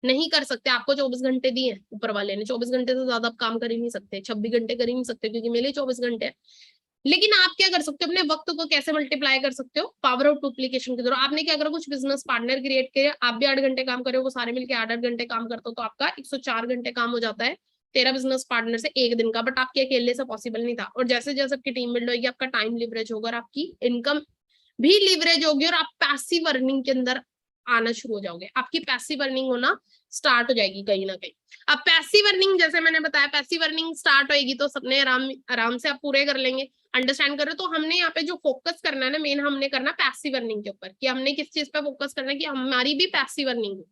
नहीं कर सकते, आपको 24 घंटे दिए ऊपर वाले ने, 24 घंटे से ज्यादा आप काम कर ही नहीं सकते, 26 घंटे कर ही नहीं सकते, क्योंकि मेरे 24 घंटे हैं। लेकिन आप क्या कर सकते हो, अपने वक्त को कैसे मल्टीप्लाई कर सकते हो, पावर ऑफ डुप्लीकेशन के द्वारा। आपने क्या करा, कुछ बिजनेस पार्टनर क्रिएट किया, आप भी 8 घंटे काम करे हो, वो सारे मिलकर 8-8 घंटे काम करते हो, तो आपका 104 घंटे काम हो जाता है 13 बिजनेस पार्टनर से एक दिन का। बट आपके अकेले से पॉसिबल नहीं था। और जैसे जैसे आपकी टीम बिल्ड होगी, आपका टाइम लिवरेज होगा और आपकी इनकम भी लिवरेज होगी, और आप पैसिव अर्निंग के अंदर आना शुरू हो जाओगे, आपकी पैसिव अर्निंग होना स्टार्ट हो जाएगी कहीं ना कहीं। अब पैसिव अर्निंग, जैसे मैंने बताया, पैसिव अर्निंग स्टार्ट होएगी तो सपने आराम आराम से आप पूरे कर लेंगे। अंडरस्टैंड करो, तो हमने यहाँ पे जो फोकस करना है ना, मेन हमने करना पैसिव अर्निंग के ऊपर, कि हमने किस चीज पे फोकस करना है कि हमारी भी पैसिव अर्निंग हो।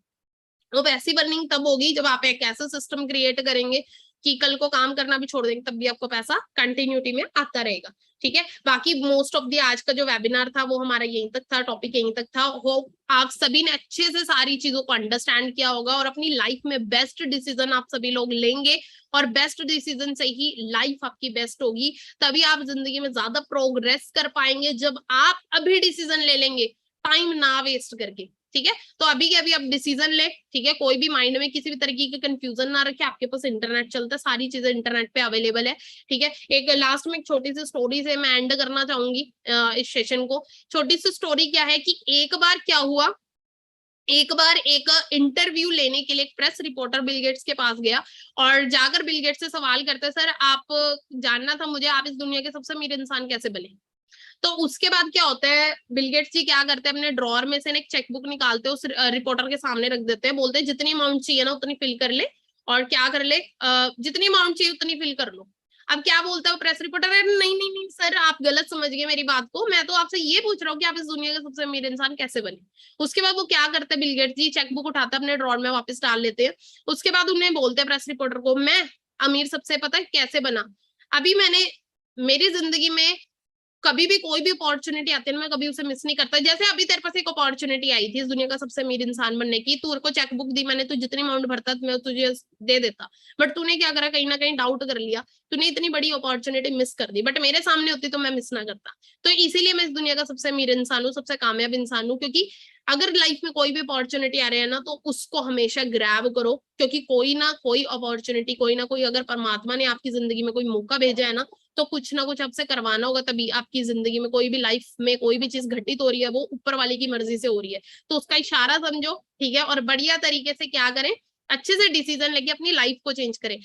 वो पैसिव अर्निंग तब होगी जब आप एक ऐसा सिस्टम क्रिएट करेंगे कि कल को काम करना भी छोड़ देंगे तब भी आपको पैसा कंटिन्यूटी में आता रहेगा। ठीक है, बाकी मोस्ट ऑफ द आज का जो वेबिनार था वो हमारा यहीं तक था, टॉपिक यहीं तक था। होप आप सभी ने अच्छे से सारी चीजों को अंडरस्टैंड किया होगा और अपनी लाइफ में बेस्ट डिसीजन आप सभी लोग लेंगे, और बेस्ट डिसीजन से ही लाइफ आपकी बेस्ट होगी। तभी आप जिंदगी में ज्यादा प्रोग्रेस कर पाएंगे, जब आप अभी डिसीजन ले लेंगे टाइम ना वेस्ट करके। ठीक है, तो अभी के अभी आप डिसीजन ले। ठीक है, कोई भी माइंड में किसी भी तरीके की कंफ्यूजन ना रखे, आपके पास इंटरनेट चलता है, सारी चीजें इंटरनेट पे अवेलेबल है। ठीक है, एक लास्ट में एक छोटी सी स्टोरी से मैं एंड करना चाहूंगी इस सेशन को। छोटी सी स्टोरी क्या है कि एक बार क्या हुआ, एक बार एक इंटरव्यू लेने के लिए एक प्रेस रिपोर्टर बिल गेट्स के पास गया और जाकर बिल गेट्स से सवाल करते, सर आप जानना था मुझे, आप इस दुनिया के सबसे अमीर इंसान कैसे बने। तो उसके बाद क्या होता है, बिल गेट्स जी क्या करते हैं, अपने ड्रॉअर में से एक चेकबुक निकालते हैं, उस रिपोर्टर के सामने रख देते हैं, बोलते हैं जितनी अमाउंट चाहिए ना उतनी फिल कर ले, और क्या कर ले, जितनी अमाउंट चाहिए उतनी फिल कर लो। अब क्या बोलता है वो प्रेस रिपोर्टर, नहीं नहीं नहीं सर, आप गलत समझ गए मेरी बात को, मैं तो आपसे ये पूछ रहा हूँ कि आप इस दुनिया के सबसे अमीर इंसान कैसे बने। उसके बाद वो क्या करते हैं, बिल गेट्स जी चेकबुक उठाते हैं, अपने ड्रॉअर में वापस डाल लेते हैं। उसके बाद उन्हें बोलते हैं प्रेस रिपोर्टर को, मैं अमीर सबसे पता है कैसे बना, अभी मैंने मेरी जिंदगी में कभी भी कोई भी अपॉर्चुनिटी आती है ना, मैं कभी उसे मिस नहीं करता। जैसे अभी तेरे पास एक अपॉर्चुनिटी आई थी इस दुनिया का सबसे अमीर इंसान बनने की, तू को चेकबुक दी मैंने, तू जितनी अमाउंट भरता मैं तुझे दे देता, बट तूने क्या करा, कहीं ना कहीं डाउट कर लिया, तूने इतनी बड़ी अपॉर्चुनिटी मिस कर दी, बट मेरे सामने होती तो मैं मिस ना करता। तो इसीलिए मैं इस दुनिया का सबसे अमीर इंसान हूँ, सबसे कामयाब इंसान हूँ, क्योंकि अगर लाइफ में कोई भी अपॉर्चुनिटी आ रही है ना तो उसको हमेशा ग्रैब करो, क्योंकि कोई ना कोई अपॉर्चुनिटी, कोई ना कोई, अगर परमात्मा ने आपकी जिंदगी में कोई मौका भेजा है ना, तो कुछ ना कुछ आपसे करवाना होगा, तभी आपकी जिंदगी में कोई भी लाइफ में कोई भी चीज घटित हो रही है वो ऊपर वाले की मर्जी से हो रही है। तो उसका इशारा समझो, ठीक है, और बढ़िया तरीके से क्या करें, अच्छे से डिसीजन लेके अपनी लाइफ को चेंज करें।